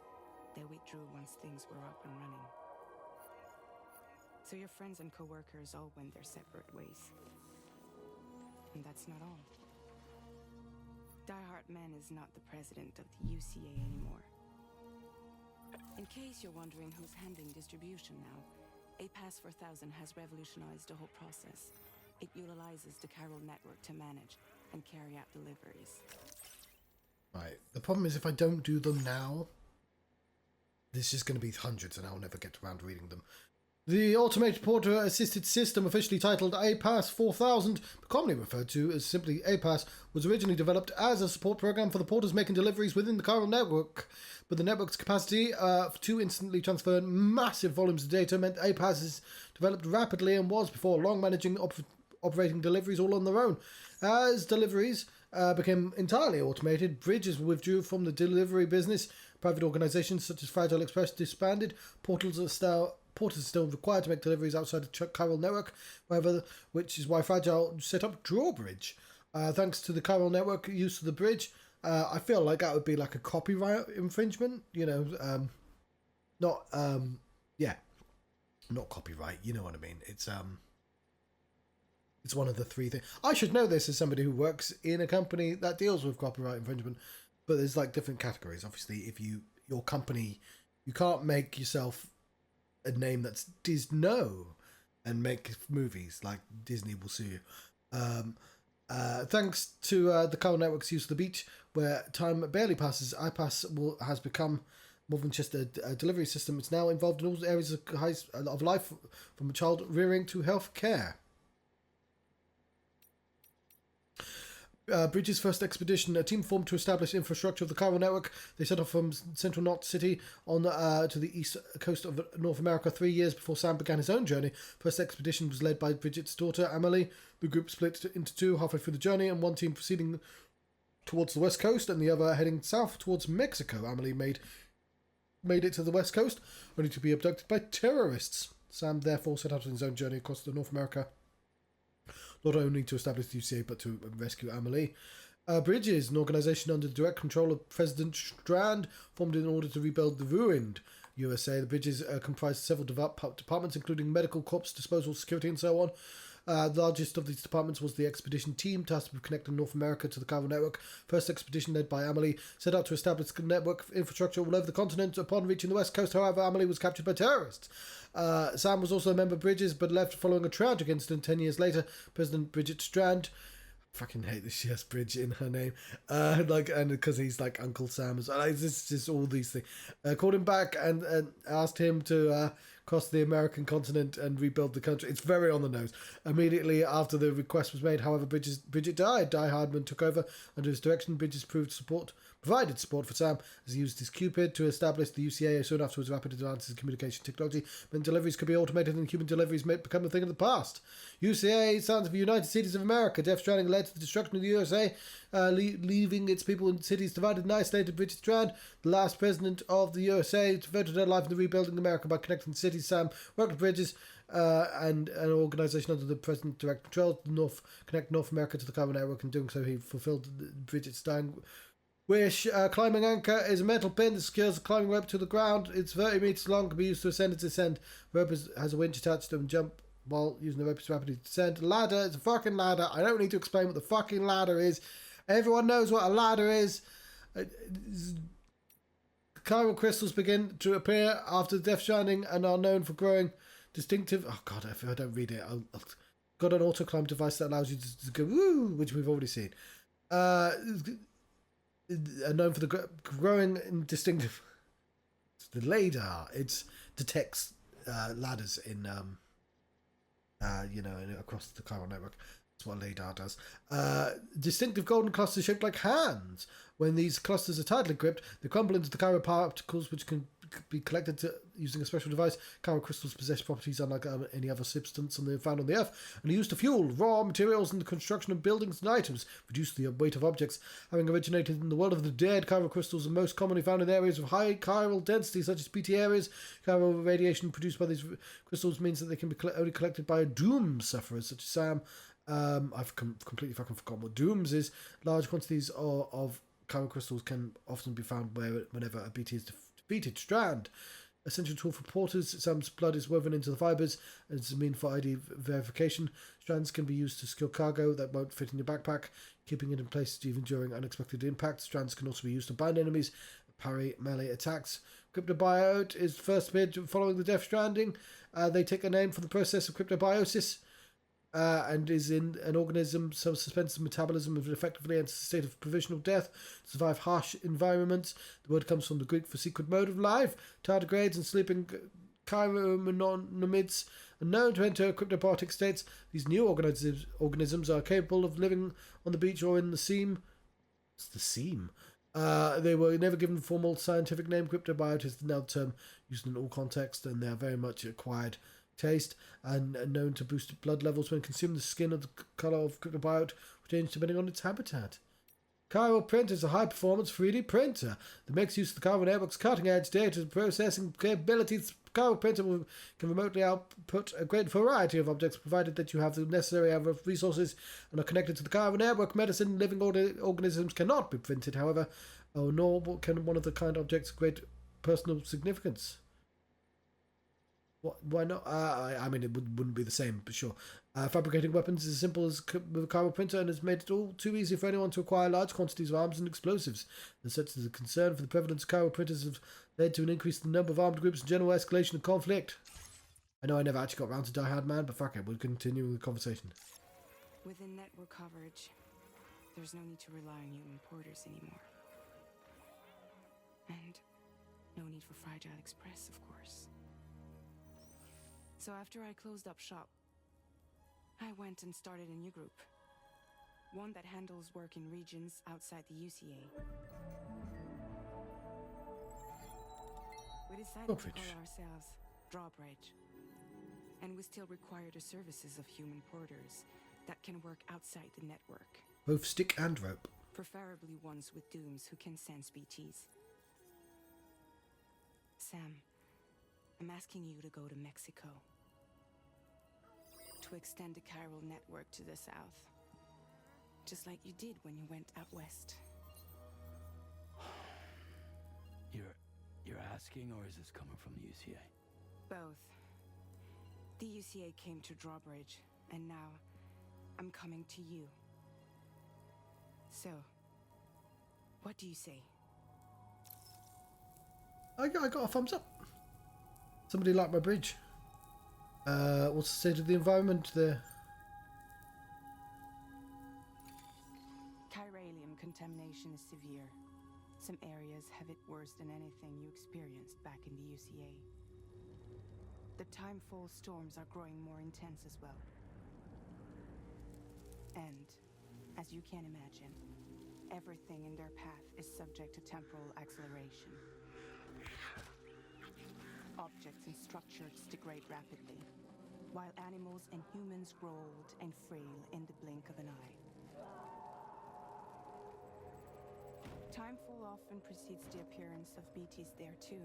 They withdrew once things were up and running. So your friends and co-workers all went their separate ways. And that's not all. Die-hardman is not the president of the UCA anymore. In case you're wondering who's handling distribution now, A Pass 4000 has revolutionized the whole process. It utilizes the Chiral network to manage and carry out deliveries. Right. The problem is if I don't do them now, this is going to be hundreds and I'll never get around to reading them. The automated porter assisted system, officially titled APAS 4000, but commonly referred to as simply APAS, was originally developed as a support program for the porters making deliveries within the Chiral network. But the network's capacity to instantly transfer massive volumes of data meant APAS is developed rapidly and was before long managing operating deliveries all on their own. As deliveries became entirely automated, bridges withdrew from the delivery business. Private organisations such as Fragile Express disbanded. Porters are still required to make deliveries outside the Chiral network, however, which is why Fragile set up Drawbridge. Thanks to the Chiral network use of the bridge, I feel like that would be like a copyright infringement, not copyright, you know what I mean. It's one of the three things. I should know this as somebody who works in a company that deals with copyright infringement, but there's like different categories. Obviously, if your company, you can't make yourself a name that's Disney and make movies, like Disney will sue you. Thanks to the Chiral network's use of the beach, where time barely passes, iPass has become more than just a delivery system. It's now involved in all areas of life, from child rearing to health care. Bridges' first expedition, a team formed to establish infrastructure of the Chiral network. They set off from Central Knot City on to the east coast of North America 3 years before Sam began his own journey. First expedition was led by Bridget's daughter, Amelie. The group split into two halfway through the journey, and one team proceeding towards the west coast and the other heading south towards Mexico. Amelie made it to the west coast, only to be abducted by terrorists. Sam therefore set out on his own journey across North America, not only to establish the UCA, but to rescue Amelie. Bridges, an organisation under the direct control of President Strand, formed in order to rebuild the ruined USA. The Bridges comprised several departments, including medical, corpse disposal, security, and so on. The largest of these departments was the expedition team, tasked with connecting North America to the Chiral network. First expedition, led by Amelie, set out to establish the network infrastructure all over the continent. Upon reaching the west coast, however, Amelie was captured by terrorists. Sam was also a member of Bridges, but left following a tragic incident 10 years later. President Bridget Strand, fucking hate this, she has Bridge in her name, and because he's like Uncle Sam as well. It's just all these things. Called him back and asked him to cross the American continent and rebuild the country. It's very on the nose. Immediately after the request was made, however, Bridget died. Die-hardman took over under his direction. Bridges provided support for Sam as he used his Cupid to establish the UCA. Soon afterwards, rapid advances in communication technology meant deliveries could be automated and human deliveries may become a thing of the past. UCA stands for United Cities of America. Death Stranding led to the destruction of the USA, leaving its people in cities divided and isolated. Bridget Strand, the last president of the USA, devoted her life to rebuilding America by connecting cities. Sam worked with Bridges and an organisation under the President's direct control to connect North America to the Chiral network. In doing so, he fulfilled Bridget's dying wish. Climbing anchor is a metal pin that secures the climbing rope to the ground. It's 30 metres long, can be used to ascend and descend. Rope has a winch attached to it and jump while using the rope to rapidly descend. Ladder is a fucking ladder. I don't need to explain what the fucking ladder is. Everyone knows what a ladder is. Chiral crystals begin to appear after Death Stranding and are known for growing distinctive... Oh god, if I don't read it, I'll got an auto-climb device that allows you to go woo, which we've already seen. Are known for the growing and distinctive... The LADAR. It detects ladders in across the Chiral network. That's what LADAR does. Distinctive golden clusters shaped like hands. When these clusters are tightly gripped, they crumble into the Chiral particles, which can be collected using a special device. Chiral crystals possess properties unlike any other substance found on the Earth, and are used to fuel raw materials in the construction of buildings and items, reduce the weight of objects. Having originated in the world of the dead, chiral crystals are most commonly found in areas of high chiral density, such as PT areas. Chiral radiation produced by these crystals means that they can be only collected by doom sufferers, such as Sam. I've completely fucking forgotten what dooms is. Large quantities of chiral crystals can often be found whenever a BT is defeated. Strand, essential tool for porters. Sam's blood is woven into the fibres and it's a mean for ID verification. Strands can be used to secure cargo that won't fit in your backpack, keeping it in place even during unexpected impact. Strands can also be used to bind enemies, parry melee attacks cryptobiote is first appeared following the Death Stranding. They take a name from the process of cryptobiosis and is in an organism suspends metabolism and effectively enters a state of provisional death to survive harsh environments. The word comes from the Greek for secret mode of life. Tardigrades and sleeping chironomids are known to enter cryptobiotic states. These new organisms are capable of living on the beach or in the seam. It's the seam. They were never given a formal scientific name. Cryptobiote is now the term used in all contexts, and they are very much acquired taste and known to boost blood levels when consumed. The skin of the colour of cryptobiote will change depending on its habitat. Chiral Print is a high-performance 3D printer that makes use of the Chiral Network's cutting-edge data processing capabilities. Chiral Printer can remotely output a great variety of objects, provided that you have the necessary resources and are connected to the Chiral Network. Medicine, living organisms cannot be printed, however, nor can one of the kind objects of great personal significance. Why not? I mean, it wouldn't be the same, but sure. Fabricating weapons is as simple as with a chiral printer and has made it all too easy for anyone to acquire large quantities of arms and explosives. As such, the concern for the prevalence of chiral printers have led to an increase in the number of armed groups and general escalation of conflict. I know I never actually got around to die-hardman, but fuck it, we'll continue the conversation. Within network coverage, there's no need to rely on human porters anymore. And no need for Fragile Express, of course. So after I closed up shop, I went and started a new group. One that handles work in regions outside the UCA. We decided to call ourselves Drawbridge. And we still require the services of human porters that can work outside the network. Both stick and rope. Preferably ones with dooms who can sense BTs. Sam, I'm asking you to go to Mexico. To extend the chiral network to the south. Just like you did when you went out west. You're asking, or is this coming from the UCA? Both. The UCA came to Drawbridge, and now I'm coming to you. So, what do you say? I got a thumbs up. Somebody liked my bridge. What's the state of the environment there? Chiralium contamination is severe. Some areas have it worse than anything you experienced back in the UCA. The timefall storms are growing more intense as well. And, as you can imagine, everything in their path is subject to temporal acceleration. Objects and structures degrade rapidly, while animals and humans grow old and frail in the blink of an eye. Timefall often precedes the appearance of BTs there too.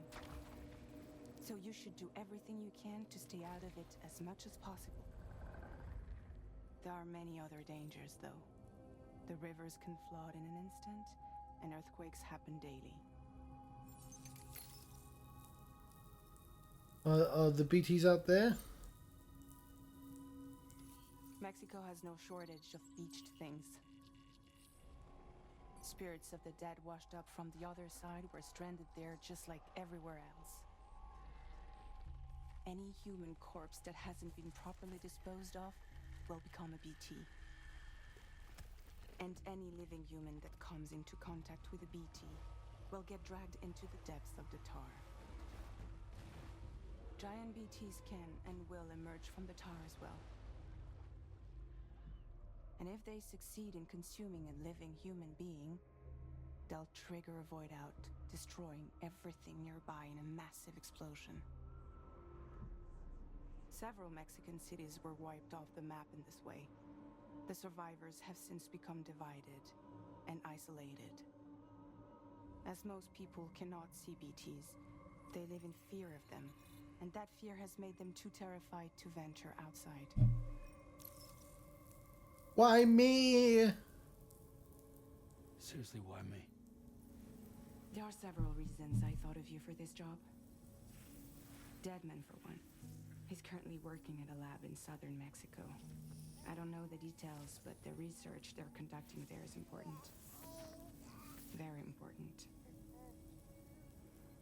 So you should do everything you can to stay out of it as much as possible. There are many other dangers though. The rivers can flood in an instant, and earthquakes happen daily. Are the BTs out there? Mexico has no shortage of beached things. Spirits of the dead washed up from the other side were stranded there just like everywhere else. Any human corpse that hasn't been properly disposed of will become a BT. And any living human that comes into contact with a BT will get dragged into the depths of the tar. Giant BTs can and will emerge from the tar as well. And if they succeed in consuming a living human being, they'll trigger a void out, destroying everything nearby in a massive explosion. Several Mexican cities were wiped off the map in this way. The survivors have since become divided and isolated. As most people cannot see BTs, they live in fear of them, and that fear has made them too terrified to venture outside. Why me? Seriously, why me? There are several reasons I thought of you for this job. Deadman, for one. He's currently working at a lab in southern Mexico. I don't know the details, but the research they're conducting there is important. Very important.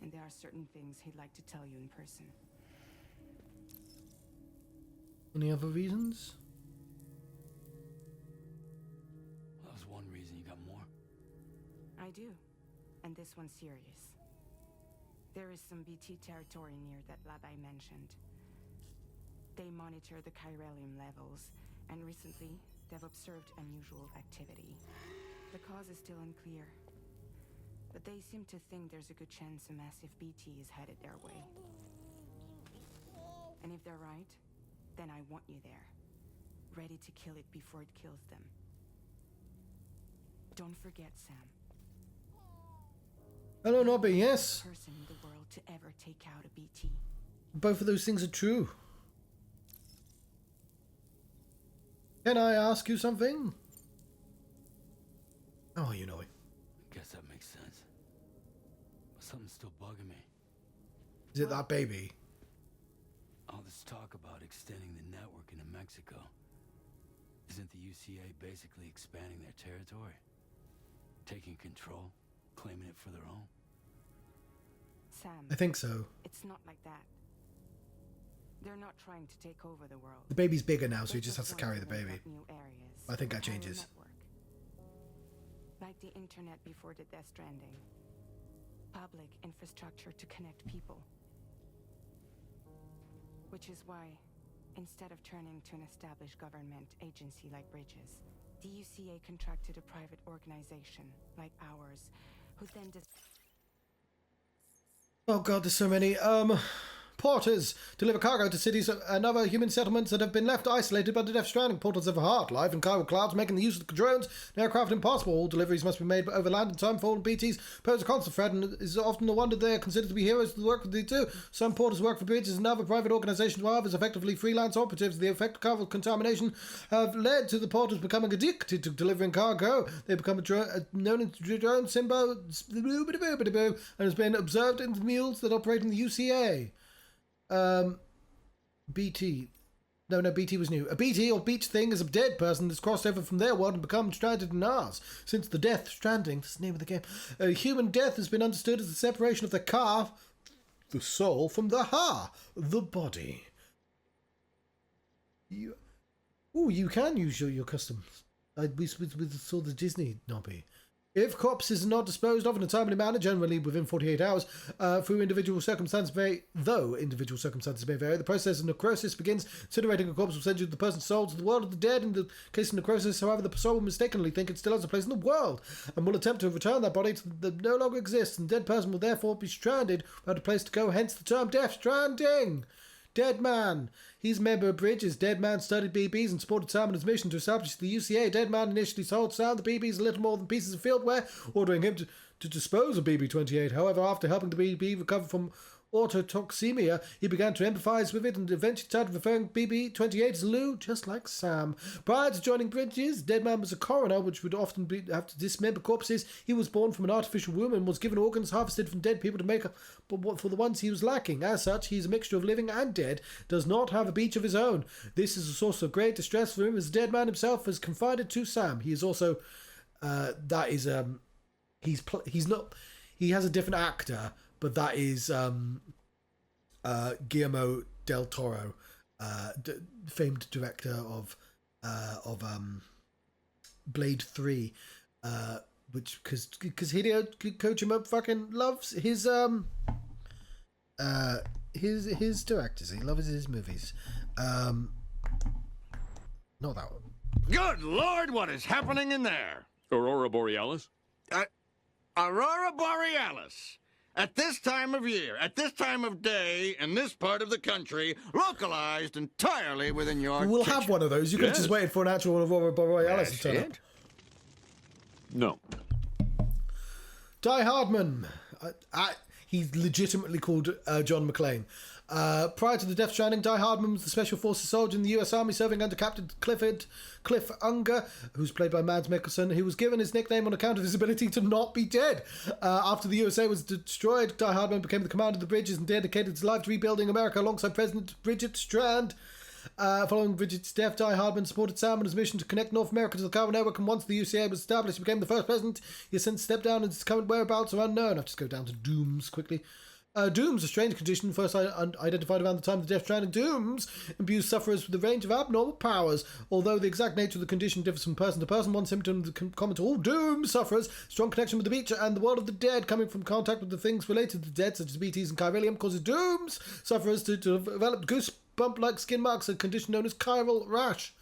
and there are certain things he'd like to tell you in person. Any other reasons? That was one reason. You got more? I do, and this one's serious. There is some BT territory near that lab I mentioned. They monitor the chiralium levels, and recently they've observed unusual activity. The cause is still unclear, but they seem to think there's a good chance a massive BT is headed their way. And if they're right, then I want you there, ready to kill it before it kills them. Don't forget, Sam. Hello, Nobby, yes. Person in the world to ever take out a BT. Both of those things are true. Can I ask you something? Oh, you know it. Guess that makes sense. But something's still bugging me. Is it that baby? All this talk about extending the network into Mexico. Isn't the UCA basically expanding their territory? Taking control? Claiming it for their own? Sam, I think so. it's not like that. They're not trying to take over the world. The baby's bigger now, so he They just has to want carry the open baby. up new areas. I think that Chiral changes. network. Like the internet before the Death Stranding. Public infrastructure to connect people. Which is why, instead of turning to an established government agency like Bridges, the UCA contracted a private organization like ours, who then Oh god, there's so many. Porters deliver cargo to cities and other human settlements that have been left isolated by the Death Stranding. Portals have a hard life in chiral clouds, making the use of drones and aircraft impossible. All deliveries must be made over land, and time fallen BTs pose a constant threat, and is often no wonder they are considered to be heroes of the work that they do. Some porters work for Bridges and other private organisations, while others effectively freelance operatives. The effect of cargo contamination have led to the porters becoming addicted to delivering cargo. They become known as drone symbol, and has been observed in the mules that operate in the UCA. BT. No, BT was new. A BT or beach thing is a dead person that's crossed over from their world and become stranded in ours. Since the Death Stranding, that's the name of the game, human death has been understood as the separation of the car, the soul, from the the body. You can use your customs. We saw the Disney Nobby. If corpses are not disposed of in a timely manner, generally within 48 hours, through individual circumstances may vary, the process of necrosis begins. Incinerating a corpse will send you the person's soul to the world of the dead. In the case of necrosis, however, the soul will mistakenly think it still has a place in the world and will attempt to return that body to that no longer exists, and the dead person will therefore be stranded without a place to go, hence the term Death Stranding. Dead Man. He's a member of Bridges. Dead Man studied BBs and supported Sam in his mission to establish the UCA. Dead Man initially sold Sam the BBs a little more than pieces of fieldware, ordering him to dispose of BB-28. However, after helping the BB recover from autotoxemia, he began to empathise with it and eventually started referring BB-28 as Lou, just like Sam. Prior to joining Bridges, Dead Man was a coroner, which would often have to dismember corpses. He was born from an artificial womb and was given organs harvested from dead people to make up for the ones he was lacking. As such, he's a mixture of living and dead, does not have a beach of his own. This is a source of great distress for him, as the Dead Man himself has confided to Sam. He is also, he has a different actor, but that is Guillermo del Toro, famed director of Blade 3, which because Hideo Kojima fucking loves his directors. He loves his movies. Not that one. Good Lord, what is happening in there? Aurora Borealis? Aurora Borealis. At this time of year, at this time of day, in this part of the country, localized entirely within your We'll kitchen. have one of those. You could have just waited for an actual Aurora Borealis to turn up. No. Die-hardman. He's legitimately called John McClane. Prior to the Death Stranding, Die-hardman was the Special Forces soldier in the US Army serving under Captain Cliff Unger, who's played by Mads Mikkelsen, who was given his nickname on account of his ability to not be dead. After the USA was destroyed, Die-hardman became the commander of the Bridges and dedicated his life to rebuilding America alongside President Bridget Strand. Following Bridget's death, Die-hardman supported Sam in his mission to connect North America to the carbon network, and once the UCA was established, he became the first president. He has since stepped down, and his current whereabouts are unknown. I'll just go down to Dooms quickly. Dooms, a strange condition first identified around the time of the Death Stranding. Dooms imbues sufferers with a range of abnormal powers. Although the exact nature of the condition differs from person to person, one symptom common to all Doom sufferers, strong connection with the beach and the world of the dead, coming from contact with the things related to the dead, such as BTs and chiralium, causes Dooms sufferers to develop goosebump-like skin marks, a condition known as chiral rash.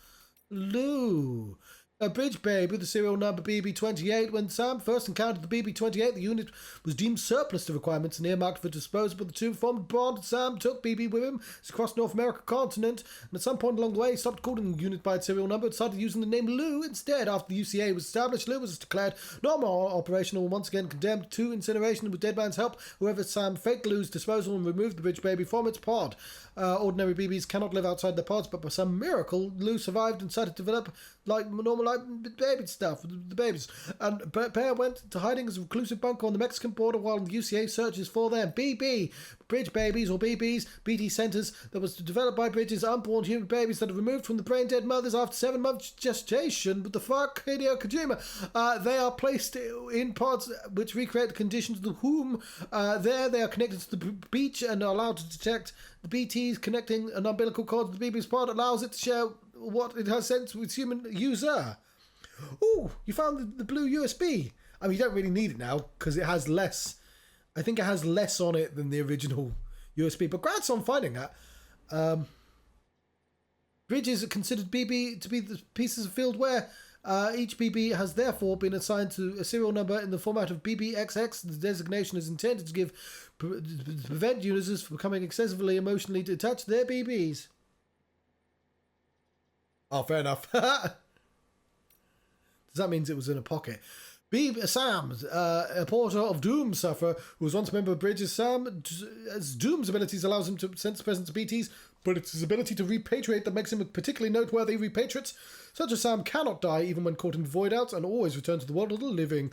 Lou. A bridge baby with the serial number BB-28. When Sam first encountered the BB-28, the unit was deemed surplus to requirements and earmarked for disposal, but the two formed a bond. Sam took BB with him across North America continent, and at some point along the way, he stopped calling the unit by its serial number and started using the name Lou instead. After the UCA was established, Lou was declared not more operational and once again condemned to incineration. With Dead Man's help, whoever Sam faked Lou's disposal and removed the bridge baby from its pod. Ordinary BBs cannot live outside their pods, but by some miracle, Lou survived and started to develop like normal baby stuff, the babies. And Bear went to hiding as a reclusive bunker on the Mexican border while the UCA searches for them. BB, bridge babies or BBs, BT centers that was developed by Bridges, unborn human babies that are removed from the brain-dead mothers after 7 months gestation. But the fuck, Hideo Kojima? They are placed in pods which recreate the conditions of the womb. There they are connected to the beach and are allowed to detect the BTs connecting an umbilical cord to the BB's pod, allows it to share what it has sent with human user. Ooh, you found the blue USB. I mean, you don't really need it now because it has less. I think it has less on it than the original USB. But congrats on finding that. Bridges are considered BB to be the pieces of field where each BB has therefore been assigned to a serial number in the format of BBXX. The designation is intended to prevent users from becoming excessively emotionally attached to their BBs. Oh, fair enough. That means it was in a pocket. Sam, a porter of Doom sufferer, who was once a member of Bridges. Sam, as Doom's abilities allows him to sense the presence of BTs, but it's his ability to repatriate that makes him a particularly noteworthy repatriate. Such as Sam cannot die even when caught in void outs and always return to the world of the living.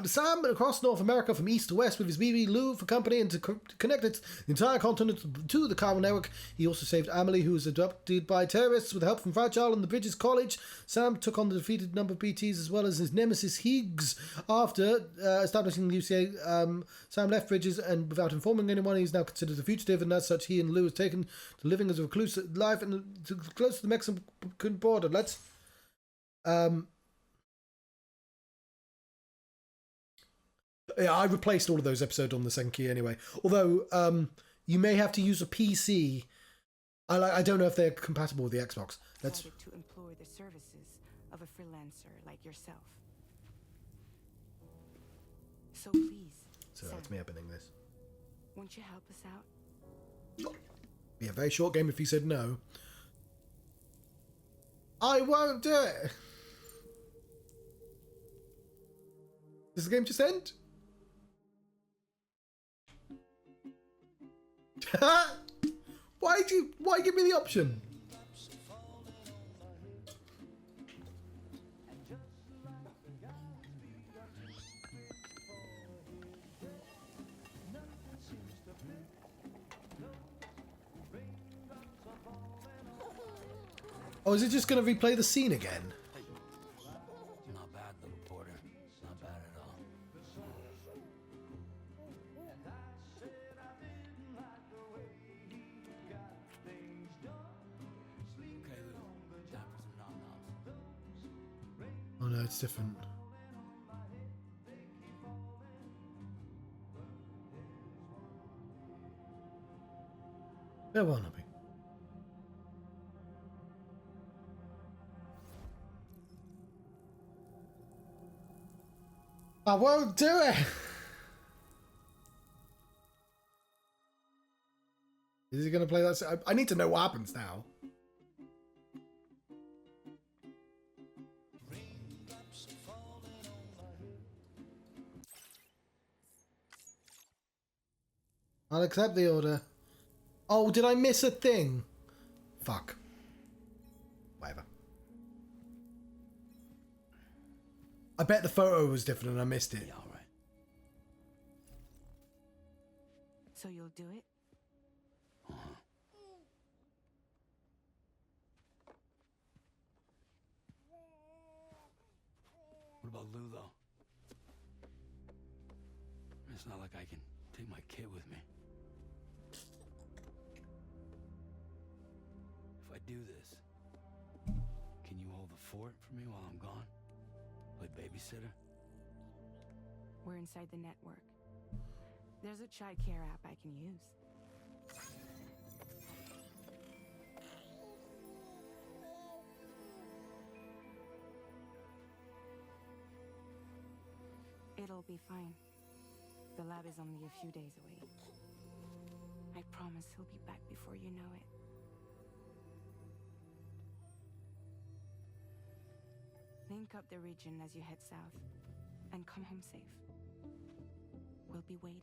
Sam across North America from east to west with his BB Lou for company and to connect the entire continent to the chiral network. He also saved Amelie, who was abducted by terrorists with help from Fragile and the Bridges College. Sam took on the defeated number of BTs as well as his nemesis Higgs. After establishing the UCA, Sam left Bridges and without informing anyone, he's now considered a fugitive, and as such he and Lou is taken to living as a reclusive life and close to the Mexican border. Let's yeah, I replaced all of those episodes on the second key anyway. Although you may have to use a PC. I don't know if they're compatible with the Xbox. Let's to employ the services of a freelancer like yourself. So please, so that's me opening this. Won't you help us out? Be a very short game if you said no. I won't do it. Does the game just end? Why give me the option? Oh, is it just going to replay the scene again? Not bad, little porter. Not bad at all. Okay, Lou. Time for some nom-noms. Oh no, it's different. There will not be. I won't do it! Is he going to play that? I need to know what happens now. I'll accept the order. Oh, did I miss a thing? Fuck. Whatever. I bet the photo was different and I missed it. Yeah, all right. So you'll do it? What about Lou, though? It's not like I can take my kid with me. do this. Can you hold the fort for me while I'm gone? Play babysitter? We're inside the network. There's a child care app I can use. It'll be fine. The lab is only a few days away. I promise he'll be back before you know it. Link up the region as you head south, and come home safe. We'll be waiting.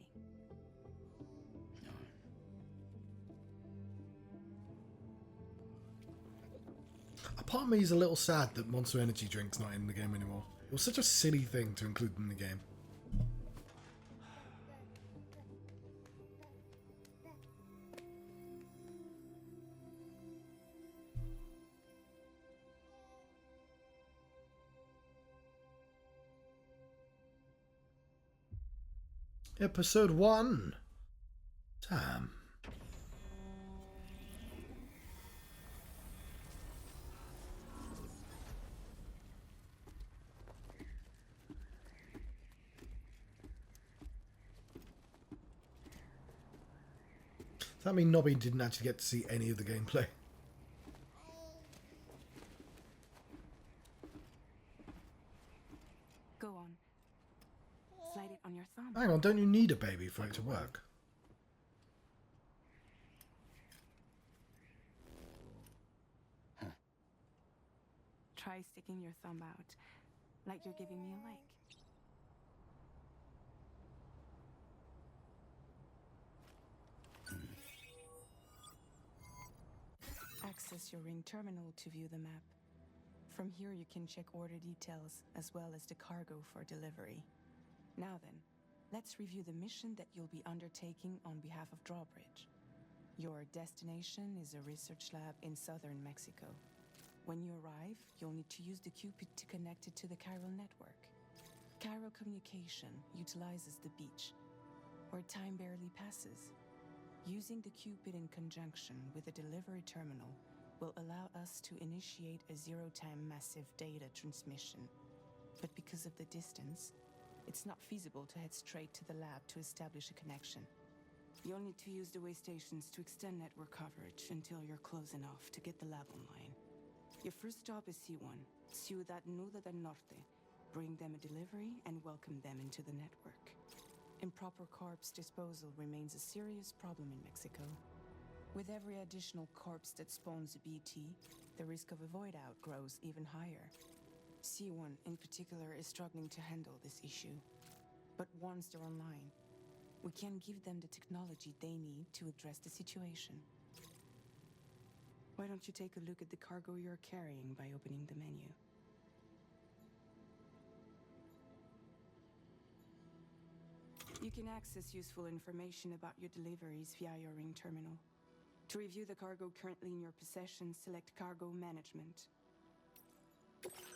A part of me is a little sad that Monster Energy Drink's not in the game anymore. It was such a silly thing to include in the game. Episode 1. Damn. Does that mean Nobby didn't actually get to see any of the gameplay? Go on. Slide it on your thumb. Hang on, don't you need a baby for it to work? Try sticking your thumb out, like you're giving me a like. Access your ring terminal to view the map. From here you can check order details as well as the cargo for delivery. Now then, let's review the mission that you'll be undertaking on behalf of Drawbridge. Your destination is a research lab in southern Mexico. When you arrive, you'll need to use the Cupid to connect it to the Chiral network. Chiral communication utilizes the beach, where time barely passes. Using the Cupid in conjunction with a delivery terminal will allow us to initiate a zero-time massive data transmission. But because of the distance, it's not feasible to head straight to the lab to establish a connection. You'll need to use the way stations to extend network coverage until you're close enough to get the lab online. Your first stop is C1, Ciudad Nuda del Norte. Bring them a delivery and welcome them into the network. Improper corpse disposal remains a serious problem in Mexico. With every additional corpse that spawns a BT, the risk of a void out grows even higher. C1 in particular is struggling to handle this issue. But once they're online, we can give them the technology they need to address the situation. Why don't you take a look at the cargo you're carrying by opening the menu? You can access useful information about your deliveries via your ring terminal. To review the cargo currently in your possession, select Cargo Management.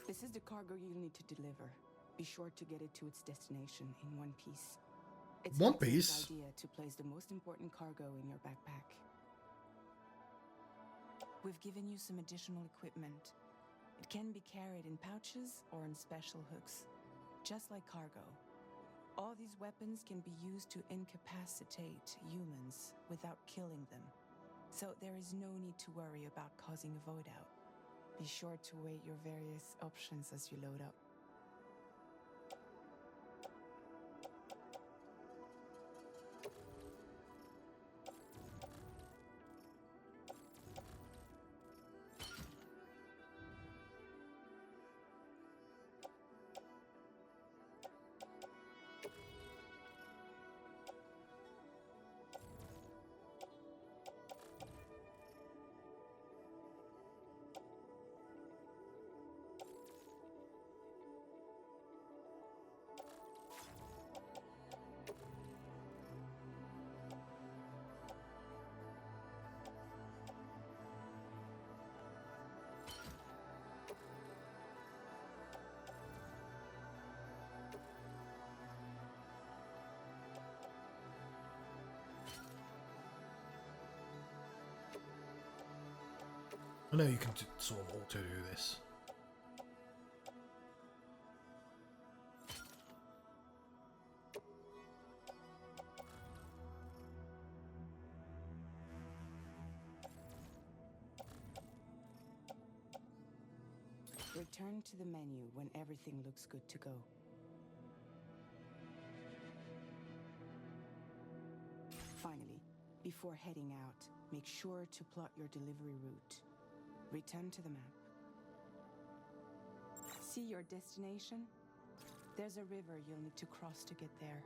This is the cargo you'll need to deliver. Be sure to get it to its destination in one piece. It's One an excellent piece? idea to place the most important cargo in your backpack. We've given you some additional equipment. It can be carried in pouches or in special hooks, just like cargo. All these weapons can be used to incapacitate humans without killing them. So there is no need to worry about causing a void out. Be sure to weigh your various options as you load up. I know you can sort of auto do this. Return to the menu when everything looks good to go. Finally, before heading out, make sure to plot your delivery route. Return to the map. See your destination? There's a river you'll need to cross to get there.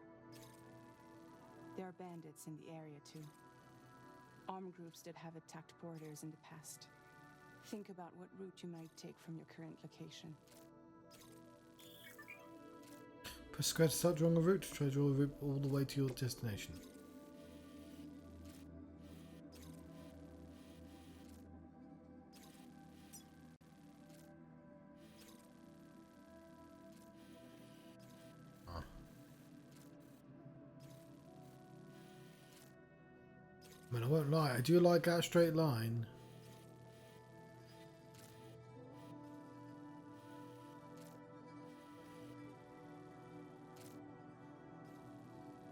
There are bandits in the area too. Armed groups that have attacked borders in the past. Think about what route you might take from your current location. Press square to start drawing a route. Try to draw a route all the way to your destination. I mean, I won't lie, I do like that straight line.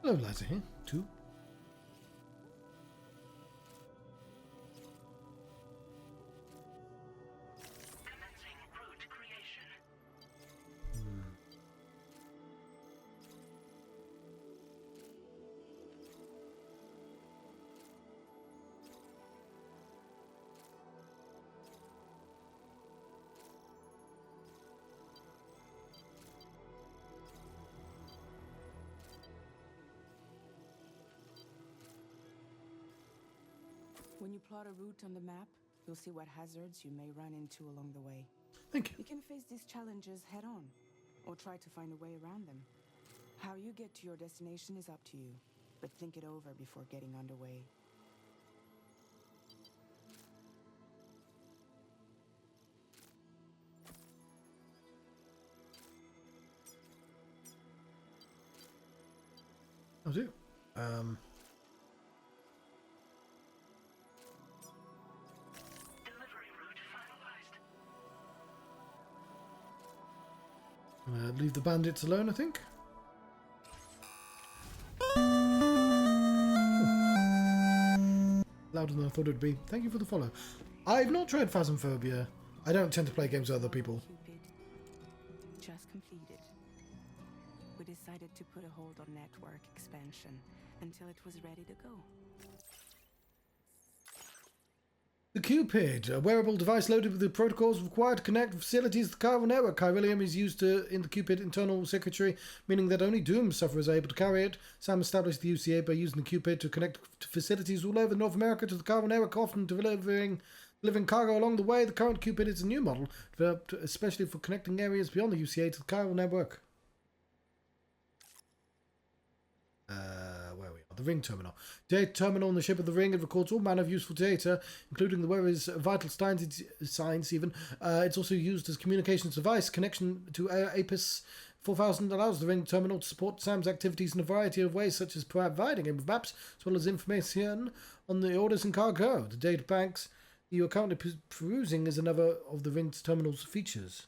Hello, Liza here, too. Commencing route creation. When you plot a route on the map, you'll see what hazards you may run into along the way. Thank you. You can face these challenges head on, or try to find a way around them. How you get to your destination is up to you, but think it over before getting underway. I'll do. Delivery route finalized. Leave the bandits alone, I think. Louder than I thought it would be. Thank you for the follow. I've not tried Phasmophobia. I don't tend to play games with other people. Cupid just completed. We decided to put a hold on network expansion until it was ready to go. The Cupid, a wearable device loaded with the protocols required to connect facilities to the chiral network. Chiralium is used in the Cupid internal circuitry, meaning that only doomed sufferers are able to carry it. Sam established the UCA by using the Cupid to connect to facilities all over North America to the chiral network, often delivering cargo along the way. The current Cupid is a new model, developed especially for connecting areas beyond the UCA to the chiral network. Where are we? The Ring Terminal. Data terminal on the ship of the Ring. It records all manner of useful data, including the wearer's vital signs even. It's also used as a communications device. Connection to APIS 4000 allows the Ring Terminal to support Sam's activities in a variety of ways, such as providing him with maps, as well as information on the orders and cargo. The data banks you are currently perusing is another of the Ring Terminal's features.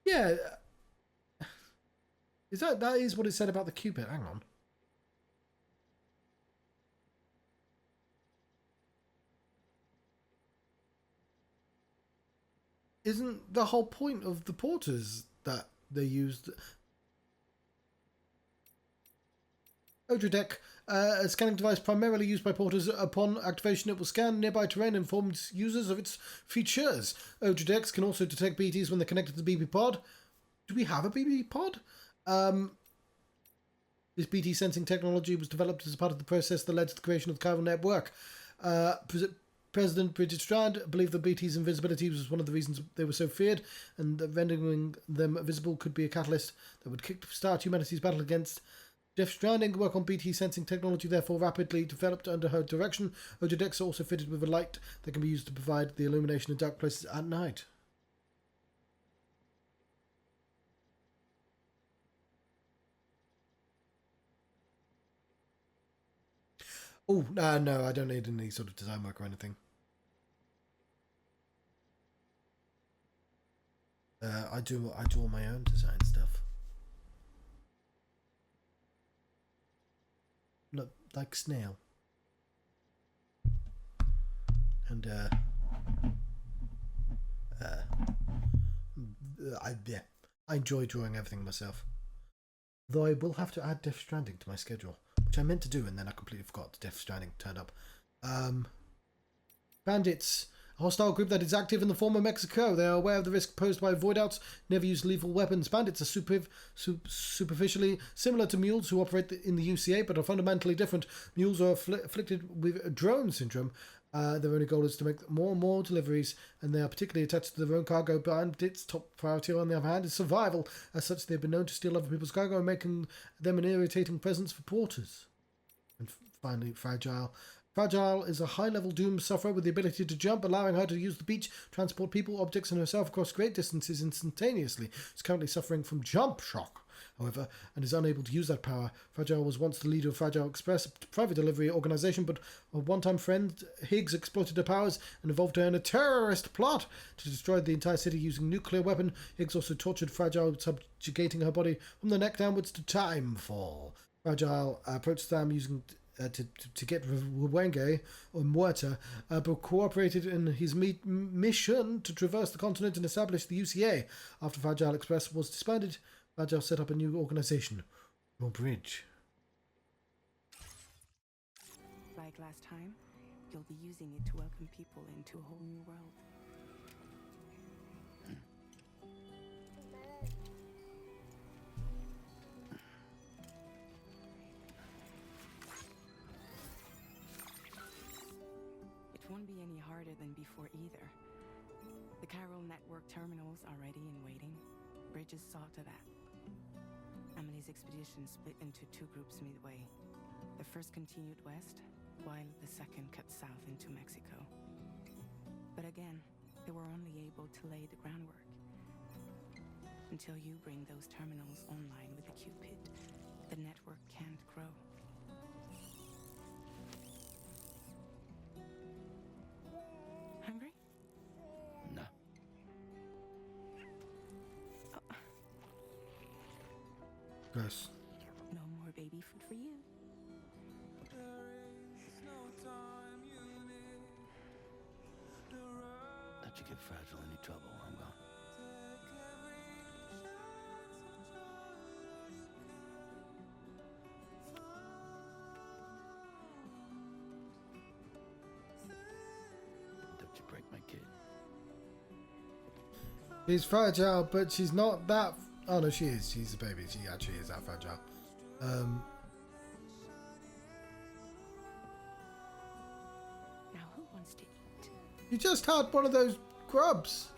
Yeah. That is what it said about the Cupid? Hang on. Isn't the whole point of the porters that they used? Odradek, a scanning device primarily used by porters. Upon activation, it will scan nearby terrain and inform users of its features. Odradeks can also detect BTs when they're connected to the BB pod. Do we have a BB pod? This BT sensing technology was developed as a part of the process that led to the creation of the chiral network. President Bridget Strand believed that BT's invisibility was one of the reasons they were so feared, and that rendering them visible could be a catalyst that would kickstart humanity's battle against Jeff Stranding. Work on BT sensing technology therefore rapidly developed under her direction. Odradeks are also fitted with a light that can be used to provide the illumination in dark places at night. Oh, no, I don't need any sort of design work or anything. I do all my own design stuff. Look, like snail. And I enjoy drawing everything myself. Though I will have to add Death Stranding to my schedule, which I meant to do, and then I completely forgot. Death Stranding turned up. Bandits. A hostile group that is active in the former Mexico. They are aware of the risk posed by voidouts, never use lethal weapons. Bandits are superficially similar to mules who operate in the UCA, but are fundamentally different. Mules are afflicted with drone syndrome. Their only goal is to make more and more deliveries, and they are particularly attached to their own cargo. Bandits' top priority, on the other hand, is survival. As such, they have been known to steal other people's cargo, making them an irritating presence for porters. And finally, Fragile. Fragile is a high-level Doom sufferer with the ability to jump, allowing her to use the beach, transport people, objects, and herself across great distances instantaneously. She's currently suffering from jump shock, however, and is unable to use that power. Fragile was once the leader of Fragile Express, a private delivery organization, but a one-time friend, Higgs, exploited her powers and involved her in a terrorist plot to destroy the entire city using a nuclear weapon. Higgs also tortured Fragile, subjugating her body from the neck downwards to timefall. Fragile approached Sam using to get Wenge or Muerta, but cooperated in his mission to traverse the continent and establish the UCA. After Fragile Express was disbanded, Fragile set up a new organization, Your Bridge. Like last time, you'll be using it to welcome people into a whole new world. It won't be any harder than before either. The Chiral network terminals are ready and waiting. Bridges saw to that. Amelie's expedition split into two groups midway. The first continued west, while the second cut south into Mexico. But again, they were only able to lay the groundwork. Until you bring those terminals online with the Cupid, the network can't grow. Hungry? No. Gross. No more baby food for you. Don't you get Fragile any trouble, I'm gone. Don't you break my kid. She's fragile, but she's not that... Oh, no, she is. She's a baby. She actually is that fragile. Now who wants to eat? You just had one of those grubs.